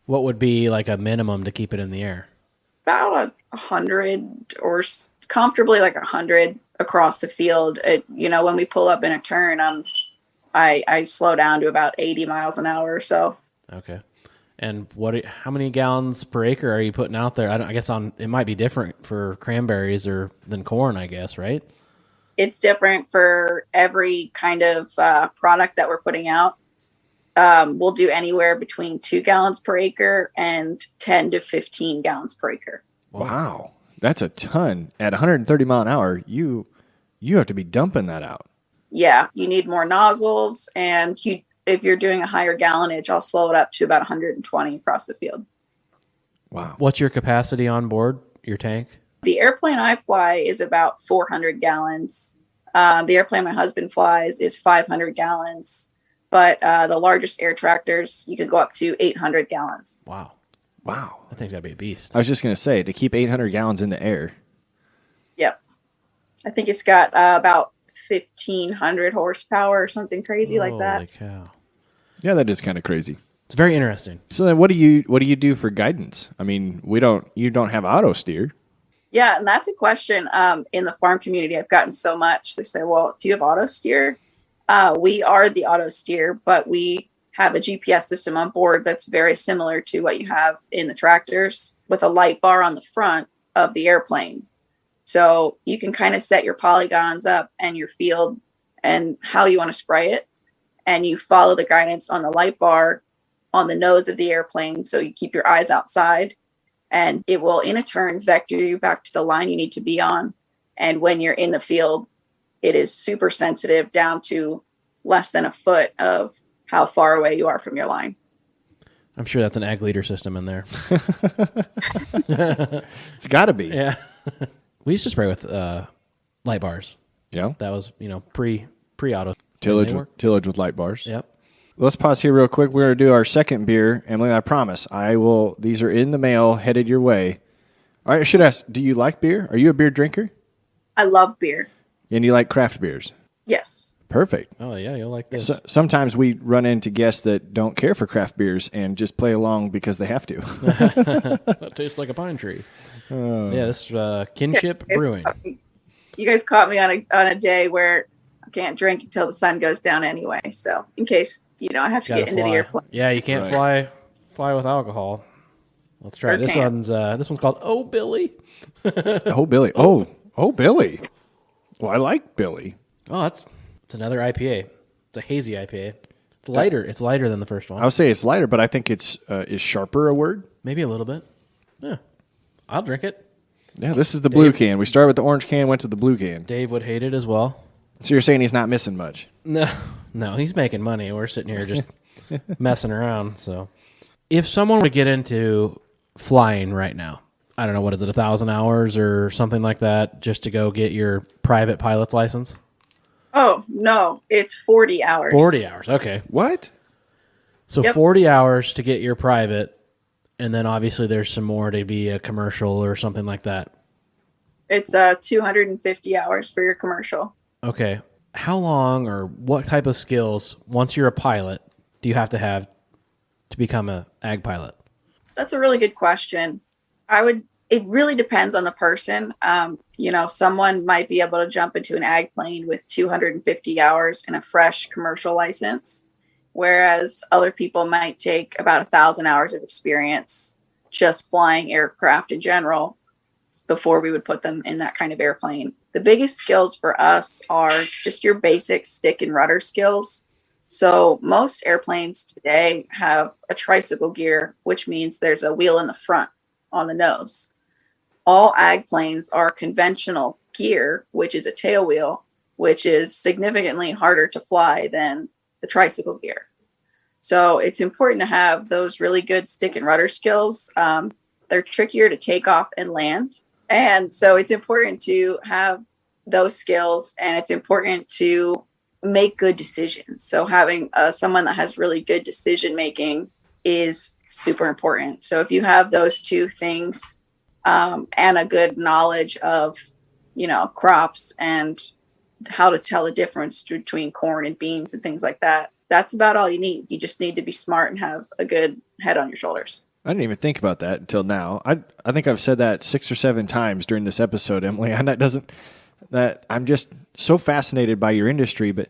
What would be like a minimum to keep it in the air? About 100 or comfortably 100 across the field. When we pull up in a turn, I slow down to about 80 miles an hour or so. Okay. And how many gallons per acre are you putting out there? I guess it might be different for cranberries than corn, I guess, right? It's different for every kind of product that we're putting out. We'll do anywhere between 2 gallons per acre and 10 to 15 gallons per acre. Wow. That's a ton. At 130 mile an hour, you You have to be dumping that out. Yeah, you need more nozzles, and if you're doing a higher gallonage, I'll slow it up to about 120 across the field. Wow. What's your capacity on board your tank? The airplane I fly is about 400 gallons. The airplane my husband flies is 500 gallons. But the largest air tractors, you can go up to 800 gallons. Wow. Wow. That thing's got to be a beast. I was just going to say, to keep 800 gallons in the air. Yep. I think it's got about 1,500 horsepower or something crazy like that. Holy cow. Yeah, that is kind of crazy. It's very interesting. So then what do you do for guidance? I mean, you don't have auto steer. Yeah, and that's a question in the farm community. I've gotten so much. They say, well, do you have auto steer? We are the auto steer, but we have a GPS system on board that's very similar to what you have in the tractors with a light bar on the front of the airplane. So you can kind of set your polygons up and your field and how you want to spray it. And you follow the guidance on the light bar on the nose of the airplane. So you keep your eyes outside, and it will in a turn vector you back to the line you need to be on. And when you're in the field, it is super sensitive down to less than a foot of how far away you are from your line. I'm sure that's an ag leader system in there. It's got to be. Yeah. We used to spray with light bars. Yeah. That was, pre-auto. Tillage with light bars. Yep. Let's pause here real quick. We're going to do our second beer. Emily, I promise, these are in the mail, headed your way. All right, I should ask, do you like beer? Are you a beer drinker? I love beer. And you like craft beers? Yes. Perfect. Oh, yeah, you'll like this. So, sometimes we run into guests that don't care for craft beers and just play along because they have to. That tastes like a pine tree. Yeah, this Kinship Brewing. You guys caught me on a day where I can't drink until the sun goes down anyway. So in case, I have to get into the airplane. Yeah, you can't fly with alcohol. Let's try it. This one's called Oh Billy. Oh Billy. Oh Billy. Well, I like Billy. Oh, it's another IPA. It's a hazy IPA. It's lighter. It's lighter than the first one. I would say it's lighter, but I think it's is sharper a word? Maybe a little bit. Yeah. I'll drink it. Yeah, this is the blue can. We started with the orange can, went to the blue can. Dave would hate it as well. So you're saying he's not missing much? No, he's making money. We're sitting here just messing around. So if someone would get into flying right now, I don't know, what is it, 1,000 hours or something like that, just to go get your private pilot's license? Oh, no, it's 40 hours. 40 hours, okay. What? So Yep. 40 hours to get your private, and then obviously there's some more to be a commercial or something like that. It's 250 hours for your commercial. Okay. How long or what type of skills, once you're a pilot, do you have to become a ag pilot? That's a really good question. It really depends on the person. Someone might be able to jump into an ag plane with 250 hours and a fresh commercial license, whereas other people might take about 1,000 hours of experience just flying aircraft in general before we would put them in that kind of airplane. The biggest skills for us are just your basic stick and rudder skills. So most airplanes today have a tricycle gear, which means there's a wheel in the front on the nose. All ag planes are conventional gear, which is a tail wheel, which is significantly harder to fly than the tricycle gear. So it's important to have those really good stick and rudder skills. They're trickier to take off and land. And so it's important to have those skills, and it's important to make good decisions. So having someone that has really good decision making is super important. So if you have those two things and a good knowledge of, crops and how to tell the difference between corn and beans and things like that, that's about all you need. You just need to be smart and have a good head on your shoulders. I didn't even think about that until now. I think I've said that 6 or 7 times during this episode, Emily, and that I'm just so fascinated by your industry, but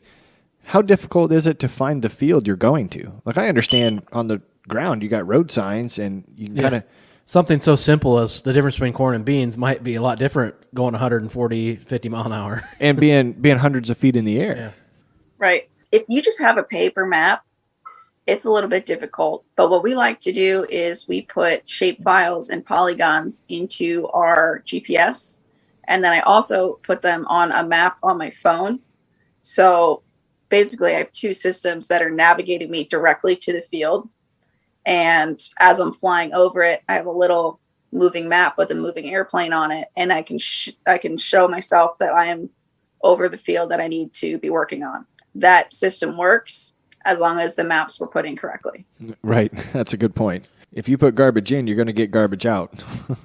how difficult is it to find the field you're going to? Like, I understand on the ground you got road signs and you can kind of... Something so simple as the difference between corn and beans might be a lot different going 140, 50 mile an hour. And being hundreds of feet in the air. Yeah. Right. If you just have a paper map, it's a little bit difficult. But what we like to do is we put shape files and polygons into our GPS, And then I also put them on a map on my phone. So basically, I have two systems that are navigating me directly to the field. And as I'm flying over it, I have a little moving map with a moving airplane on it. And I can show myself that I am over the field that I need to be working on. That system works as long as the maps were put in correctly. Right. That's a good point. If you put garbage in, you're going to get garbage out.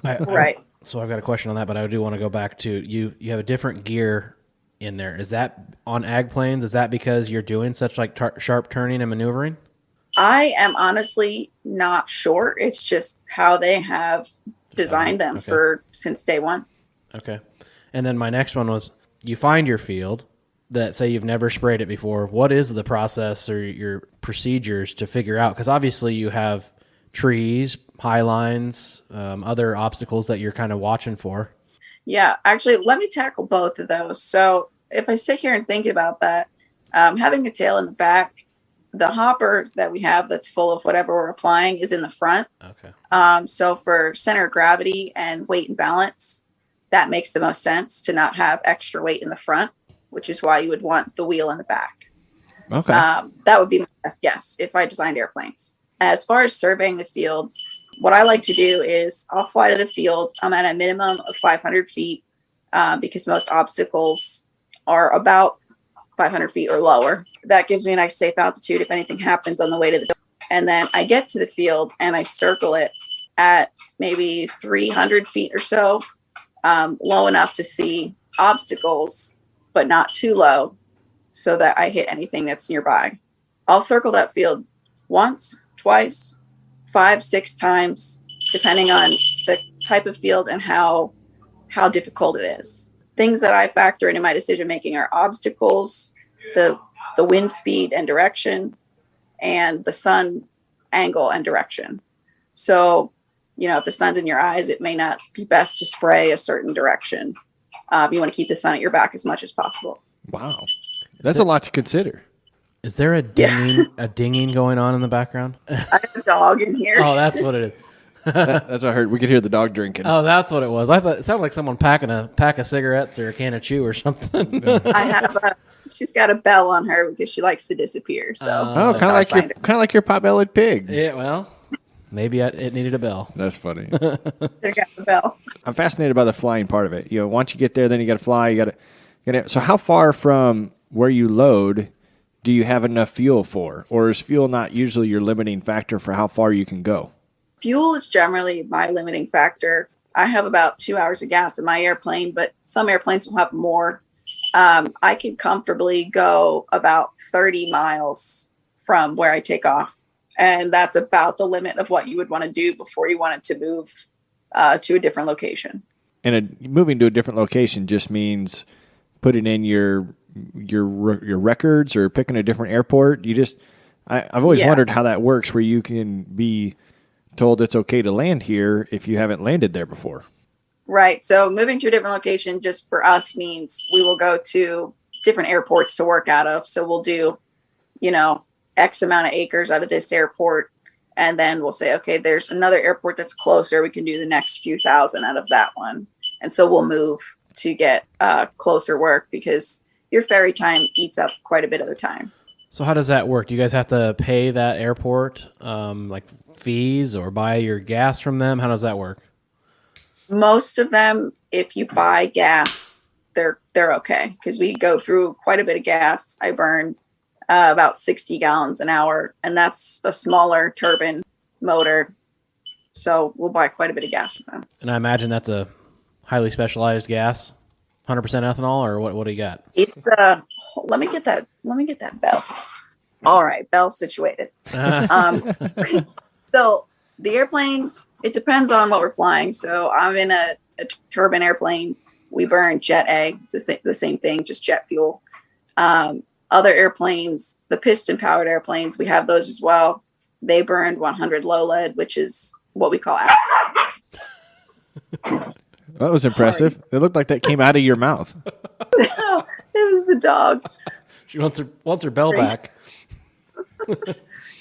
Right. So I've got a question on that, but I do want to go back to you. You have a different gear in there. Is that on ag planes? Is that because you're doing such like sharp turning and maneuvering? I am honestly not sure. It's just how they have designed them since day one. Okay. And then my next one was, you find your field that say you've never sprayed it before. What is the process or your procedures to figure out? Because obviously you have trees, high lines, other obstacles that you're kind of watching for. Yeah, actually, let me tackle both of those. So if I sit here and think about that, having a tail in the back, the hopper that we have that's full of whatever we're applying is in the front. Okay. So for center of gravity and weight and balance, that makes the most sense to not have extra weight in the front, which is why you would want the wheel in the back. Okay. That would be my best guess if I designed airplanes. As far as surveying the field, what I like to do is I'll fly to the field. I'm at a minimum of 500 feet because most obstacles are about 500 feet or lower. That gives me a nice safe altitude if anything happens on the way to the field. And then I get to the field and I circle it at maybe 300 feet or so, low enough to see obstacles, but not too low so that I hit anything that's nearby. I'll circle that field once, twice, 5, 6 times, depending on the type of field and how difficult it is. Things that I factor into my decision making are obstacles, the wind speed and direction, and the sun angle and direction. So, if the sun's in your eyes, it may not be best to spray a certain direction. You want to keep the sun at your back as much as possible. Wow. That's a lot to consider. Is there a dinging going on in the background? I have a dog in here. Oh, that's what it is. That's what I heard. We could hear the dog drinking. Oh, that's what it was. I thought it sounded like someone packing a pack of cigarettes or a can of chew or something. She's got a bell on her because she likes to disappear. So kind of like your pot-bellied pig. Yeah, well, maybe it needed a bell. That's funny. they got the bell. I'm fascinated by the flying part of it. Once you get there, then you got to fly. So how far from where you load do you have enough fuel for? Or is fuel not usually your limiting factor for how far you can go? Fuel is generally my limiting factor. I have about 2 hours of gas in my airplane, but some airplanes will have more. I can comfortably go about 30 miles from where I take off. And that's about the limit of what you would want to do before you wanted to move to a different location. And moving to a different location just means putting in your records or picking a different airport. I've always wondered how that works, where you can be told it's okay to land here if you haven't landed there before. Right. So moving to a different location just for us means we will go to different airports to work out of. So we'll do, X amount of acres out of this airport. And then we'll say, okay, there's another airport that's closer. We can do the next few thousand out of that one. And so we'll move to get closer work because your ferry time eats up quite a bit of the time. So how does that work? Do you guys have to pay that airport like fees or buy your gas from them? How does that work? Most of them, if you buy gas, they're okay because we go through quite a bit of gas. I burn about 60 gallons an hour, and that's a smaller turbine motor. So we'll buy quite a bit of gas from them. And I imagine that's a highly specialized gas, 100% ethanol, or what do you got? It's let me get that bell. All right, bell situated. So the airplanes, it depends on what we're flying. So I'm in a turbine airplane. We burn Jet A. It's the same thing, just jet fuel. Other airplanes, the piston-powered airplanes, we have those as well. They burned 100 low lead, which is what we call That was impressive. Sorry. It looked like that came out of your mouth. No, it was the dog. She wants her bell back.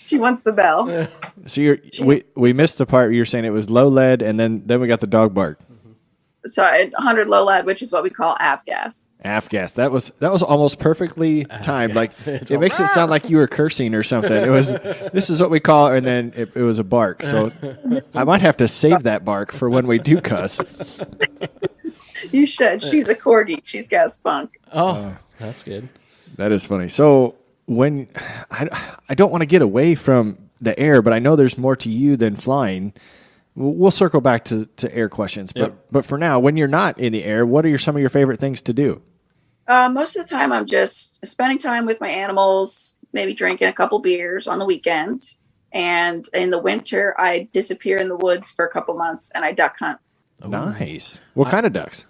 She wants the bell. So we missed the part where you're saying it was low lead, and then we got the dog bark. So 100 low lead, which is what we call avgas. Avgas. That was almost perfectly timed. Like It's it makes it sound like you were cursing or something. It was. This is what we call it, and then it was a bark. So I might have to save that bark for when we do cuss. You should. She's a corgi. She's got a spunk. Oh, that's good. That is funny. So when I don't want to get away from the air, but I know there's more to you than flying. We'll circle back to air questions, but for now, when you're not in the air, what are some of your favorite things to do? Most of the time, I'm just spending time with my animals, maybe drinking a couple beers on the weekend. And in the winter, I disappear in the woods for a couple months and I duck hunt. Nice. What kind of ducks?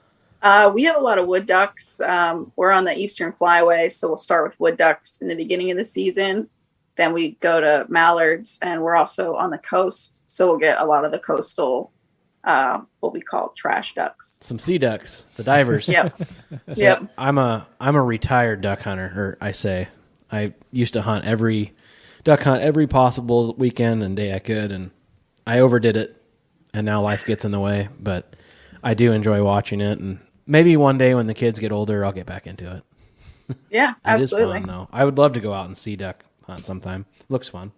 We have a lot of wood ducks. We're on the Eastern Flyway, so we'll start with wood ducks in the beginning of the season. Then we go to mallards, and we're also on the coast, so we'll get a lot of the coastal, what we call trash ducks. Some sea ducks, the divers. Yep. So Yep. I'm a retired duck hunter, or I used to duck hunt every possible weekend and day I could, and I overdid it, and now life gets in the way. But I do enjoy watching it, and maybe one day when the kids get older, I'll get back into it. Yeah, absolutely. It is fun, though. I would love to go out and sea duck hunt sometime. Looks fun.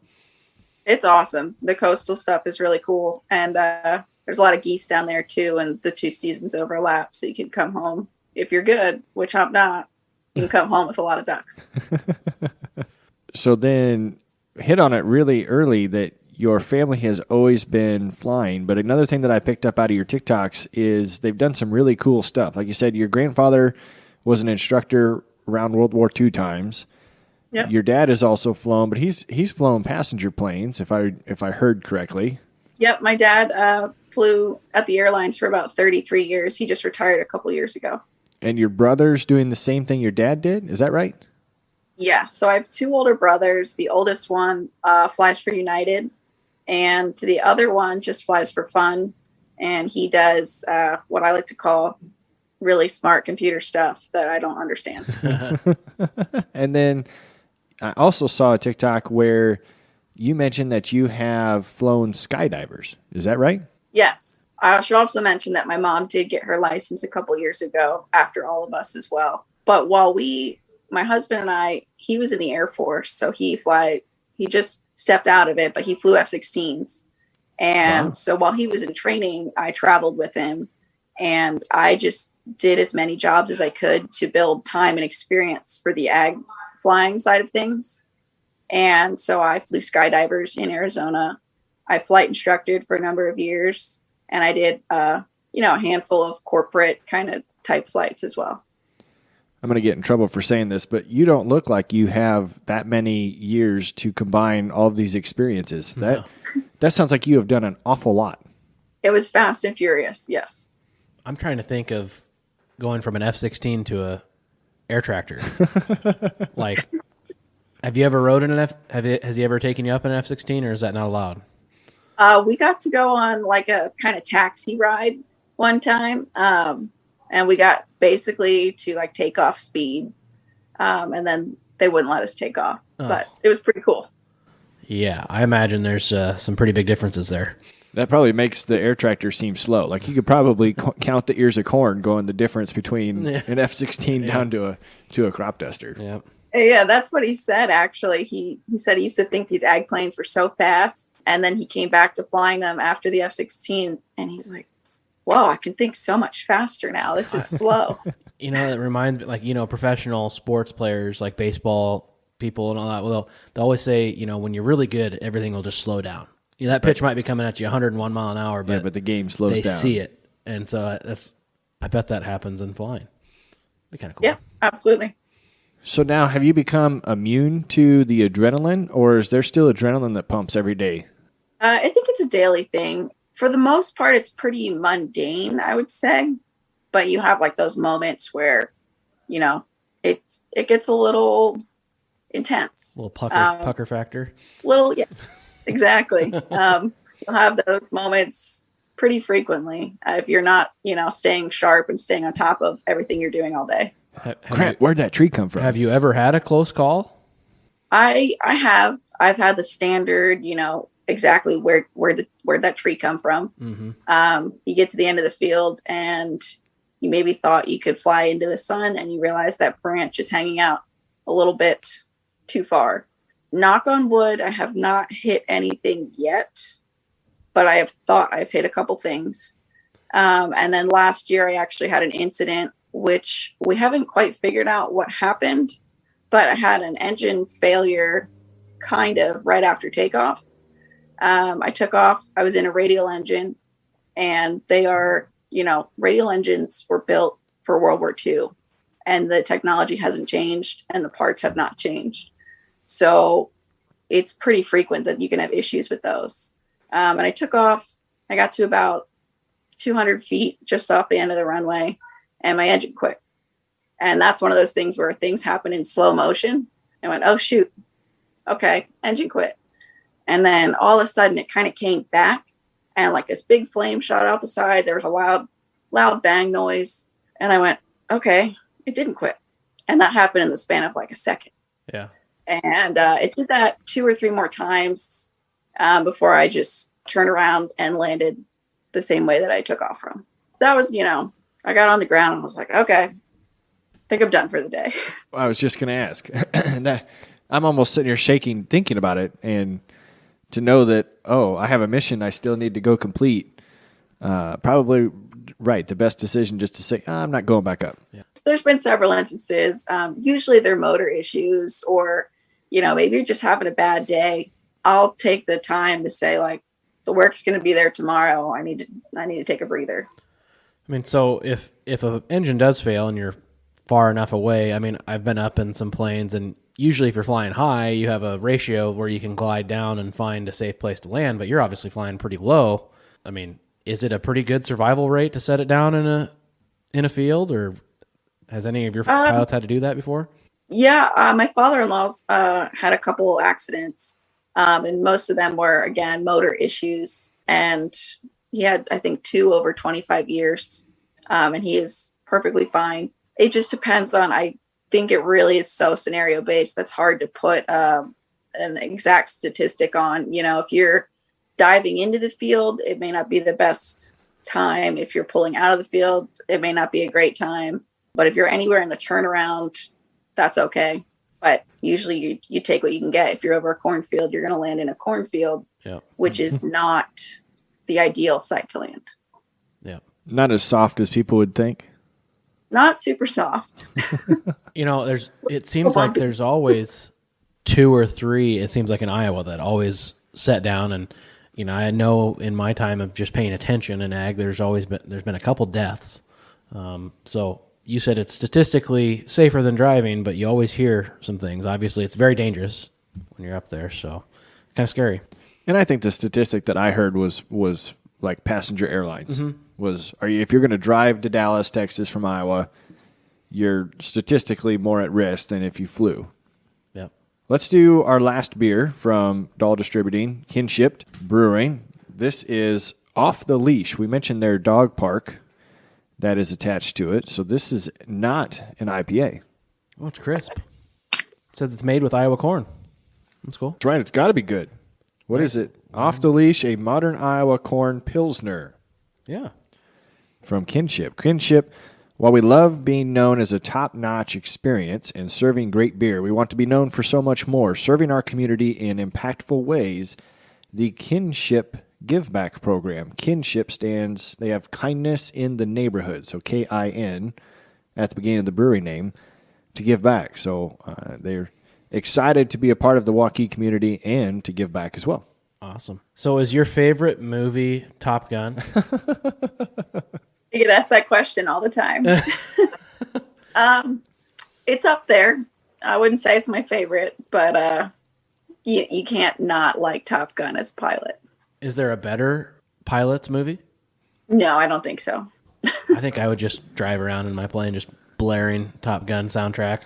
It's awesome. The coastal stuff is really cool, and there's a lot of geese down there too, and the two seasons overlap, so you can come home if you're good, which I'm not. You can come home with a lot of ducks. So then hit on it really early that your family has always been flying, but another thing that I picked up out of your TikToks is they've done some really cool stuff. Like you said, your grandfather was an instructor around World War II times. Yep. Your dad has also flown, but he's flown passenger planes, if I heard correctly. Yep, my dad flew at the airlines for about 33 years. He just retired a couple years ago. And your brother's doing the same thing your dad did? Is that right? Yeah, so I have two older brothers. The oldest one flies for United, and the other one just flies for fun. And he does what I like to call really smart computer stuff that I don't understand. And then I also saw a TikTok where you mentioned that you have flown skydivers. Is that right? Yes. I should also mention that my mom did get her license a couple years ago after all of us as well. But while my husband and I, he was in the Air Force, so he just stepped out of it, but he flew F-16s. And Wow. So while he was in training, I traveled with him, and I just did as many jobs as I could to build time and experience for the ag flying side of things. And so I flew skydivers in Arizona. I flight instructed for a number of years, and I did, a handful of corporate kind of type flights as well. I'm going to get in trouble for saying this, but you don't look like you have that many years to combine all of these experiences. That sounds like you have done an awful lot. It was fast and furious, yes. I'm trying to think of going from an F-16 to a air tractor. Like, have you ever rode in an has he ever taken you up in an F-16, or is that not allowed? We got to go on like a kind of taxi ride one time. And we got basically to like take off speed. And then they wouldn't let us take off, but it was pretty cool. Yeah, I imagine there's some pretty big differences there. That probably makes the air tractor seem slow. Like you could probably count the ears of corn going the difference between an F-16 down to a crop duster. Yeah. Yeah, that's what he said, actually. He said he used to think these ag planes were so fast. And then he came back to flying them after the F-16. And he's like, whoa, I can think so much faster now. This is slow. It reminds me, like, professional sports players, like baseball people and all that. Well, they'll always say, when you're really good, everything will just slow down. That pitch might be coming at you 101 mile an hour, but the game slows they down. see it. And so I bet that happens in flying. Be kind of cool. Yeah, absolutely. So now, have you become immune to the adrenaline, or is there still adrenaline that pumps every day? I think it's a daily thing. For the most part, it's pretty mundane, I would say. But you have like those moments where, it gets a little intense. A little pucker factor. Yeah, exactly. You'll have those moments pretty frequently if you're not, staying sharp and staying on top of everything you're doing all day. Crap, where'd that tree come from? Have you ever had a close call? I have. I've had the standard, exactly where'd that tree come from. You get to the end of the field and you maybe thought you could fly into the sun, and you realize that branch is hanging out a little bit too far. Knock on wood, I have not hit anything yet, but I have thought I've hit a couple things. And then last year I actually had an incident, which we haven't quite figured out what happened, but I had an engine failure kind of right after takeoff. I took off, I was in a radial engine, and they are, radial engines were built for World War II, and the technology hasn't changed and the parts have not changed. So it's pretty frequent that you can have issues with those. And I took off, I got to about 200 feet just off the end of the runway, and my engine quit. And that's one of those things where things happen in slow motion. I went, oh shoot, okay, engine quit. And then all of a sudden it kind of came back, and like this big flame shot out the side. There was a loud bang noise. And I went, okay, it didn't quit. And that happened in the span of like a second. Yeah. And it did that 2 or 3 more times before I just turned around and landed the same way that I took off from. That was, I got on the ground and was like, okay, I think I'm done for the day. I was just going to ask. I'm almost sitting here shaking thinking about it, and to know that, I have a mission I still need to go complete. Probably right. The best decision just to say, I'm not going back up. Yeah. There's been several instances. Usually they're motor issues, or, maybe you're just having a bad day. I'll take the time to say, like, the work's going to be there tomorrow. I need to take a breather. I mean, so if an engine does fail and you're far enough away, I mean, I've been up in some planes, and usually if you're flying high, you have a ratio where you can glide down and find a safe place to land, but you're obviously flying pretty low. I mean, is it a pretty good survival rate to set it down in a field, or has any of your pilots had to do that before? Yeah, my father-in-law's had a couple accidents, and most of them were, again, motor issues. And he had, I think, 2 over 25 years, and he is perfectly fine. It just depends on, I think it really is so scenario-based. That's hard to put an exact statistic on. If you're diving into the field, it may not be the best time. If you're pulling out of the field, it may not be a great time. But if you're anywhere in the turnaround, that's okay. But usually you take what you can get. If you're over a cornfield, you're going to land in a cornfield, which is not the ideal site to land. Yeah. Not as soft as people would think. Not super soft. It seems like there's always 2 or 3, it seems like in Iowa, that always set down. And, I know in my time of just paying attention in ag, there's been a couple deaths. So you said it's statistically safer than driving, but you always hear some things. Obviously, it's very dangerous when you're up there, so it's kind of scary. And I think the statistic that I heard was like passenger airlines. If you're going to drive to Dallas, Texas from Iowa, you're statistically more at risk than if you flew. Yep. Let's do our last beer from Dahl Distributing, Kinship Brewing. This is Off the Leash. We mentioned their dog park that is attached to it. So this is not an IPA. Oh, it's crisp. It says it's made with Iowa corn. That's cool. That's right. It's got to be good. What is it? Off the Leash, a modern Iowa corn Pilsner. Yeah. From Kinship. Kinship, while we love being known as a top-notch experience and serving great beer, we want to be known for so much more, serving our community in impactful ways. The Kinship Give Back program. Kinship stands, they have kindness in the neighborhood, so K-I-N at the beginning of the brewery name, to give back. So they're excited to be a part of the Waukee community and to give back as well. Awesome. So is your favorite movie Top Gun? You get asked that question all the time. It's up there. I wouldn't say it's my favorite, but you can't not like Top Gun as a pilot. Is there a better pilots movie? No, I don't think so. I think I would just drive around in my plane just blaring Top Gun soundtrack.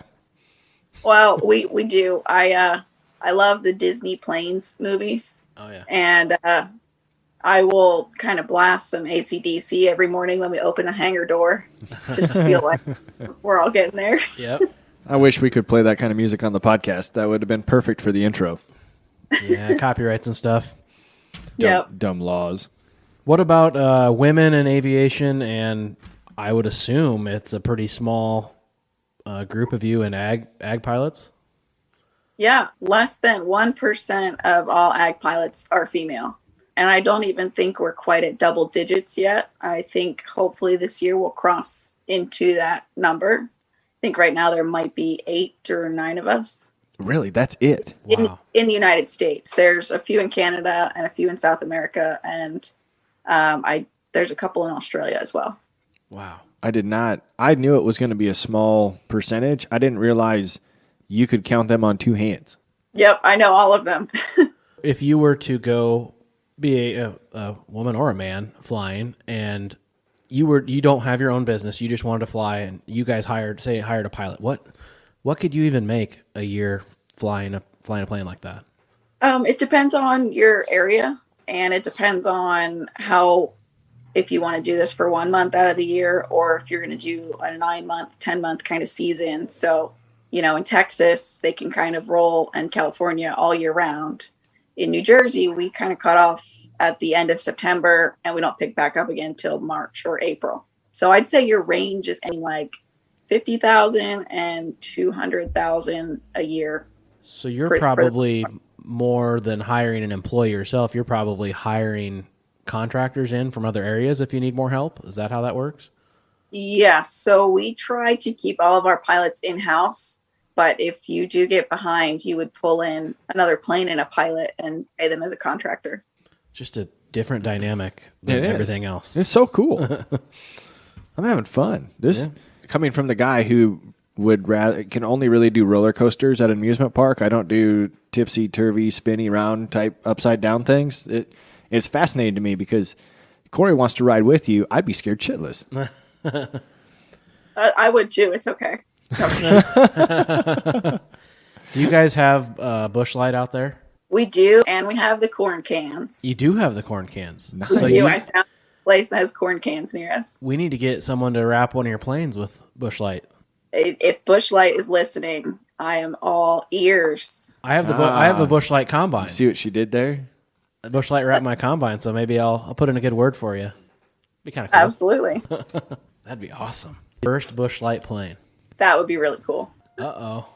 Well, we do. I love the Disney planes movies. Oh, yeah. And I will kind of blast some AC/DC every morning when we open the hangar door, just to feel like we're all getting there. Yep. I wish we could play that kind of music on the podcast. That would have been perfect for the intro. Yeah, copyrights and stuff. Dumb laws. What about women in aviation? And I would assume it's a pretty small group of you in ag pilots. Yeah, less than 1% of all ag pilots are female. And I don't even think we're quite at double digits yet. I think hopefully this year we'll cross into that number. I think right now there might be 8 or 9 of us. Really? That's it? Wow. In the United States. There's a few in Canada and a few in South America. And there's a couple in Australia as well. Wow. I knew it was going to be a small percentage. I didn't realize you could count them on 2 hands. Yep, I know all of them. If you were to go be a woman or a man flying, and you don't have your own business, you just wanted to fly, and you guys hired a pilot, what could you even make a year flying a plane like that? It depends on your area, and it depends on if you want to do this for 1 month out of the year, or if you're going to do a 9-month, 10-month kind of season. So, in Texas, they can kind of roll, and California all year round. In New Jersey, we kind of cut off at the end of September, and we don't pick back up again till March or April. So I'd say your range is anything like 50,000 and 200,000 a year. So you're probably more than hiring an employee yourself. You're probably hiring contractors in from other areas if you need more help. Is that how that works? Yes. So we try to keep all of our pilots in-house. But if you do get behind, you would pull in another plane and a pilot and pay them as a contractor. Just a different dynamic than everything else. It's so cool. I'm having fun. Coming from the guy who can only really do roller coasters at an amusement park. I don't do tipsy-turvy, spinny round type upside down things. It's fascinating to me because Corey wants to ride with you. I'd be scared shitless. I would too. It's okay. Do you guys have Bush Light out there? We do, and we have the corn cans. You do have the corn cans. Nice. We do. I found a place that has corn cans near us. We need to get someone to wrap one of your planes with Bush Light. If Bush Light is listening, I am all ears. I have the Bush Light combine. See what she did there? Bush Light wrapped my combine, so maybe I'll put in a good word for you. Be kind of cool. Absolutely. That'd be awesome. First Bush Light plane. That would be really cool. Uh-oh.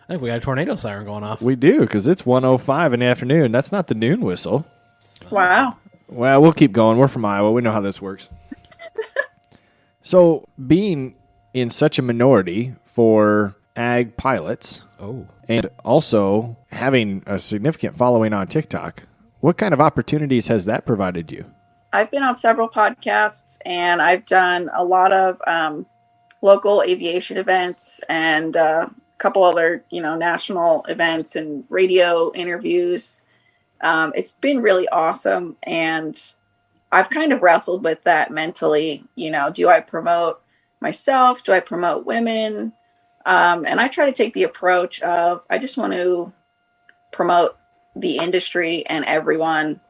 I think we got a tornado siren going off. We do, because it's 1:05 in the afternoon. That's not the noon whistle. Wow. Well, we'll keep going. We're from Iowa. We know how this works. So, being in such a minority for ag pilots, and also having a significant following on TikTok, what kind of opportunities has that provided you? I've been on several podcasts, and I've done a lot of local aviation events and a couple other, national events and radio interviews. It's been really awesome. And I've kind of wrestled with that mentally. Do I promote myself? Do I promote women? And I try to take the approach of, I just want to promote the industry and everyone,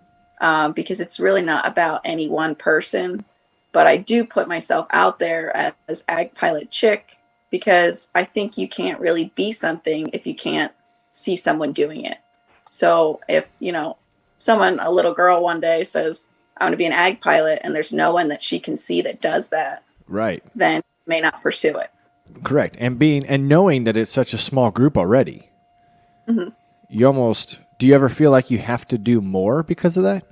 because it's really not about any one person. But I do put myself out there as Agpilotchick, because I think you can't really be something if you can't see someone doing it. So if, a little girl one day says, I want to be an ag pilot, and there's no one that she can see that does that, right, then may not pursue it. Correct. And knowing that it's such a small group already, mm-hmm. Do you ever feel like you have to do more because of that?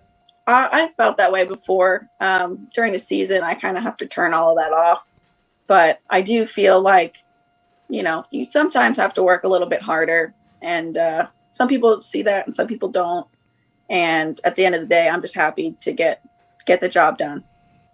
I felt that way before. During the season, I kind of have to turn all of that off. But I do feel like, you sometimes have to work a little bit harder. And some people see that and some people don't. And at the end of the day, I'm just happy to get the job done.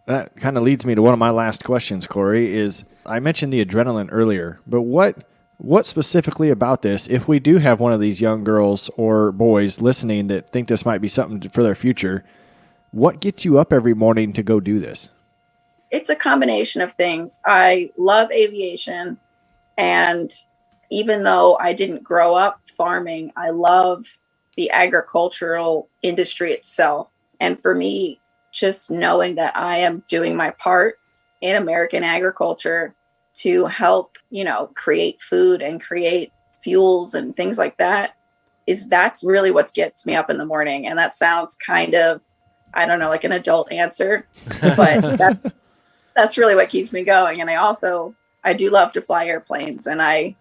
That kind of leads me to one of my last questions, Corey, is I mentioned the adrenaline earlier, but what specifically about this, if we do have one of these young girls or boys listening that think this might be something for their future, what gets you up every morning to go do this? It's a combination of things. I love aviation, and even though I didn't grow up farming, I love the agricultural industry itself. And for me, just knowing that I am doing my part in American agriculture to help, create food and create fuels and things like that, that's really what gets me up in the morning. And that sounds kind of I don't know, like an adult answer, but that's really what keeps me going. And I do love to fly airplanes, and I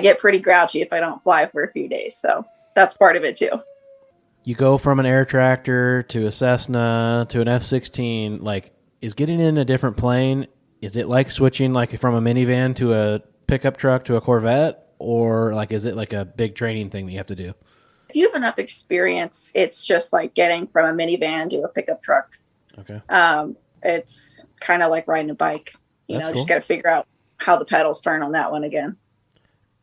get pretty grouchy if I don't fly for a few days. So that's part of it too. You go from an air tractor to a Cessna to an F-16. Like, is getting in a different plane, is it like switching like from a minivan to a pickup truck to a Corvette, or like is it like a big training thing that you have to do? If you have enough experience, it's just like getting from a minivan to a pickup truck. Okay. It's kind of like riding a bike. That's cool. Just got to figure out how the pedals turn on that one again.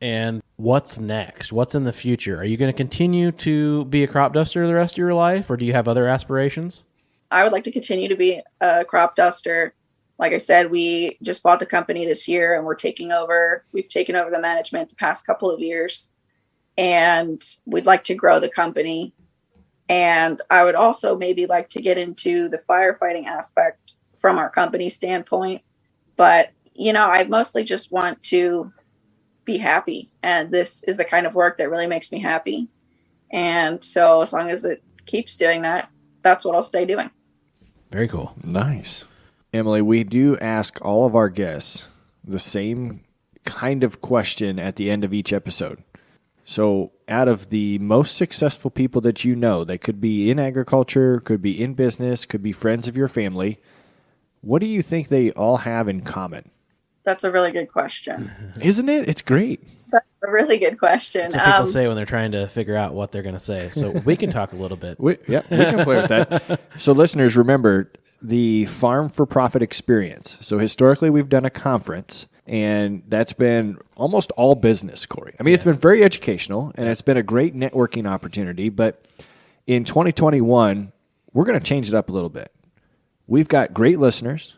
And what's next? What's in the future? Are you going to continue to be a crop duster the rest of your life, or do you have other aspirations? I would like to continue to be a crop duster. Like I said, we just bought the company this year, and we've taken over the management the past couple of years, and we'd like to grow the company. And I would also maybe like to get into the firefighting aspect from our company standpoint. But, I mostly just want to be happy. And this is the kind of work that really makes me happy. And so as long as it keeps doing that, that's what I'll stay doing. Very cool. Nice. Emily, we do ask all of our guests the same kind of question at the end of each episode. So out of the most successful people that you know, they could be in agriculture, could be in business, could be friends of your family, what do you think they all have in common? That's a really good question. Isn't it? It's great. That's a really good question. That's what people say when they're trying to figure out what they're going to say. So we can talk a little bit. We can play with that. So listeners, remember the Farm4Profit experience. So historically, we've done a conference, and that's been almost all business, Corey. I mean, It's been very educational, and it's been a great networking opportunity. But in 2021, we're going to change it up a little bit. We've got great listeners.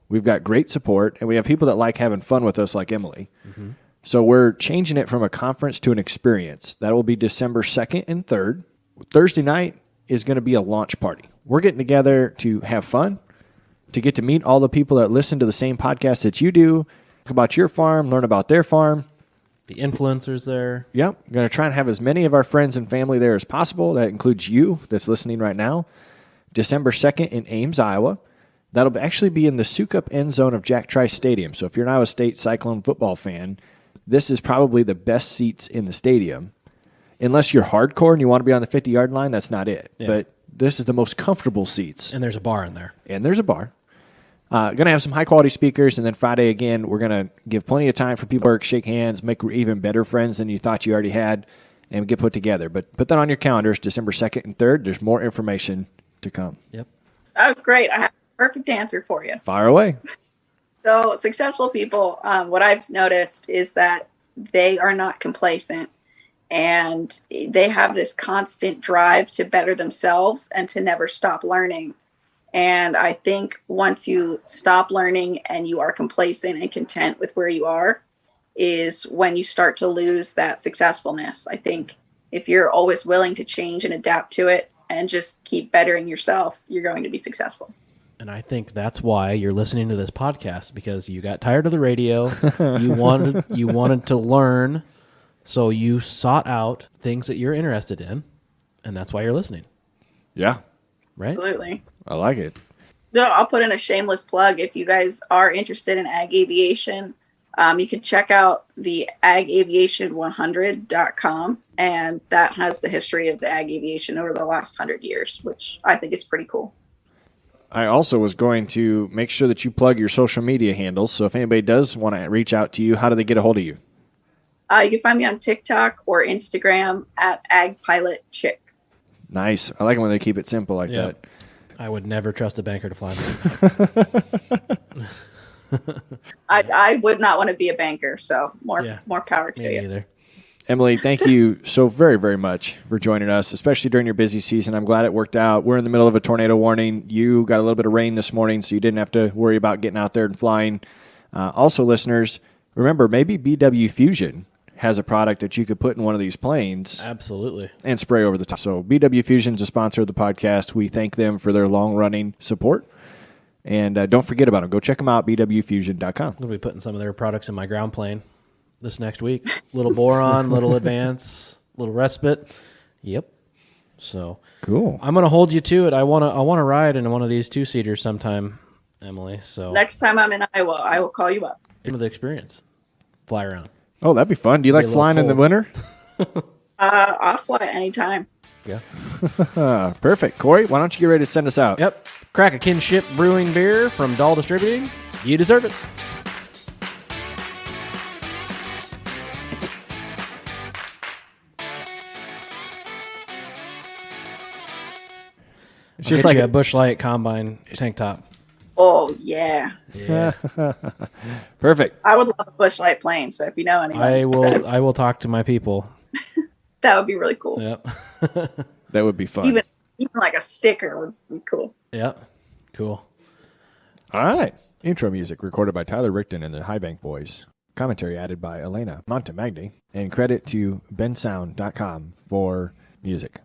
We've got great support, and we have people that like having fun with us like Emily. Mm-hmm. So we're changing it from a conference to an experience. That will be December 2nd and 3rd. Thursday night is going to be a launch party. We're getting together to have fun, to get to meet all the people that listen to the same podcast that you do, talk about your farm, learn about their farm. The influencers there. Yep. We're going to try and have as many of our friends and family there as possible. That includes you that's listening right now. December 2nd in Ames, Iowa. That'll actually be in the Sukup end zone of Jack Trice Stadium. So if you're an Iowa State Cyclone football fan, this is probably the best seats in the stadium. Unless you're hardcore and you want to be on the 50-yard line, that's not it. Yeah. But this is the most comfortable seats. And there's a bar in there. And there's a bar. Going to have some high-quality speakers, and then Friday, again, we're going to give plenty of time for people to work, shake hands, make even better friends than you thought you already had, and get put together. But put that on your calendars, December 2nd and 3rd. There's more information to come. Yep. That was great. I have a perfect answer for you. Fire away. So successful people, what I've noticed is that they are not complacent, and they have this constant drive to better themselves and to never stop learning. And I think once you stop learning and you are complacent and content with where you are is when you start to lose that successfulness. I think if you're always willing to change and adapt to it and just keep bettering yourself, you're going to be successful. And I think that's why you're listening to this podcast, because you got tired of the radio. you wanted to learn, so you sought out things that you're interested in, and that's why you're listening. Yeah. Right? Absolutely. I like it. No, I'll put in a shameless plug. If you guys are interested in ag aviation, you can check out the agaviation100.com, and that has the history of the ag aviation over the last 100 years, which I think is pretty cool. I also was going to make sure that you plug your social media handles. So if anybody does want to reach out to you, how do they get a hold of you? You can find me on TikTok or Instagram at Agpilotchick. Nice. I like it when they keep it simple like that. I would never trust a banker to fly me. I would not want to be a banker, so more power to me you. Neither. Emily, thank you so very, very much for joining us, especially during your busy season. I'm glad it worked out. We're in the middle of a tornado warning. You got a little bit of rain this morning, so you didn't have to worry about getting out there and flying. Also, listeners, remember, maybe BW Fusion has a product that you could put in one of these planes. Absolutely. And spray over the top. So BW Fusion is a sponsor of the podcast. We thank them for their long-running support. And don't forget about them. Go check them out, bwfusion.com. I'm going to be putting some of their products in my ground plane this next week. Little boron, little advance, little respite. Yep. So Cool. I'm gonna hold you to it. I wanna ride in one of these 2-seaters sometime, Emily. So Next time I'm in Iowa, I will call you up. into the experience, fly around. Oh, that'd be fun. Do you like a little flying in the cold. winter? I'll fly anytime. Yeah. Perfect. Corey, why don't you get ready to send us out? Yep. Crack a Kinship Brewing beer from Dahl Distributing. You deserve it. It's Just just like like a Bush Light Combine tank top. Oh yeah, Yeah. perfect. I would love a Bush Light plane. So if you know anyone, I will talk to my people. that would be really cool. Yep. That would be fun. Even like a sticker would be cool. Yep. Cool. All right. Intro music recorded by Tyler Rickton and the High Bank Boys. Commentary added by Elena Montemagni. And credit to bensound.com for music.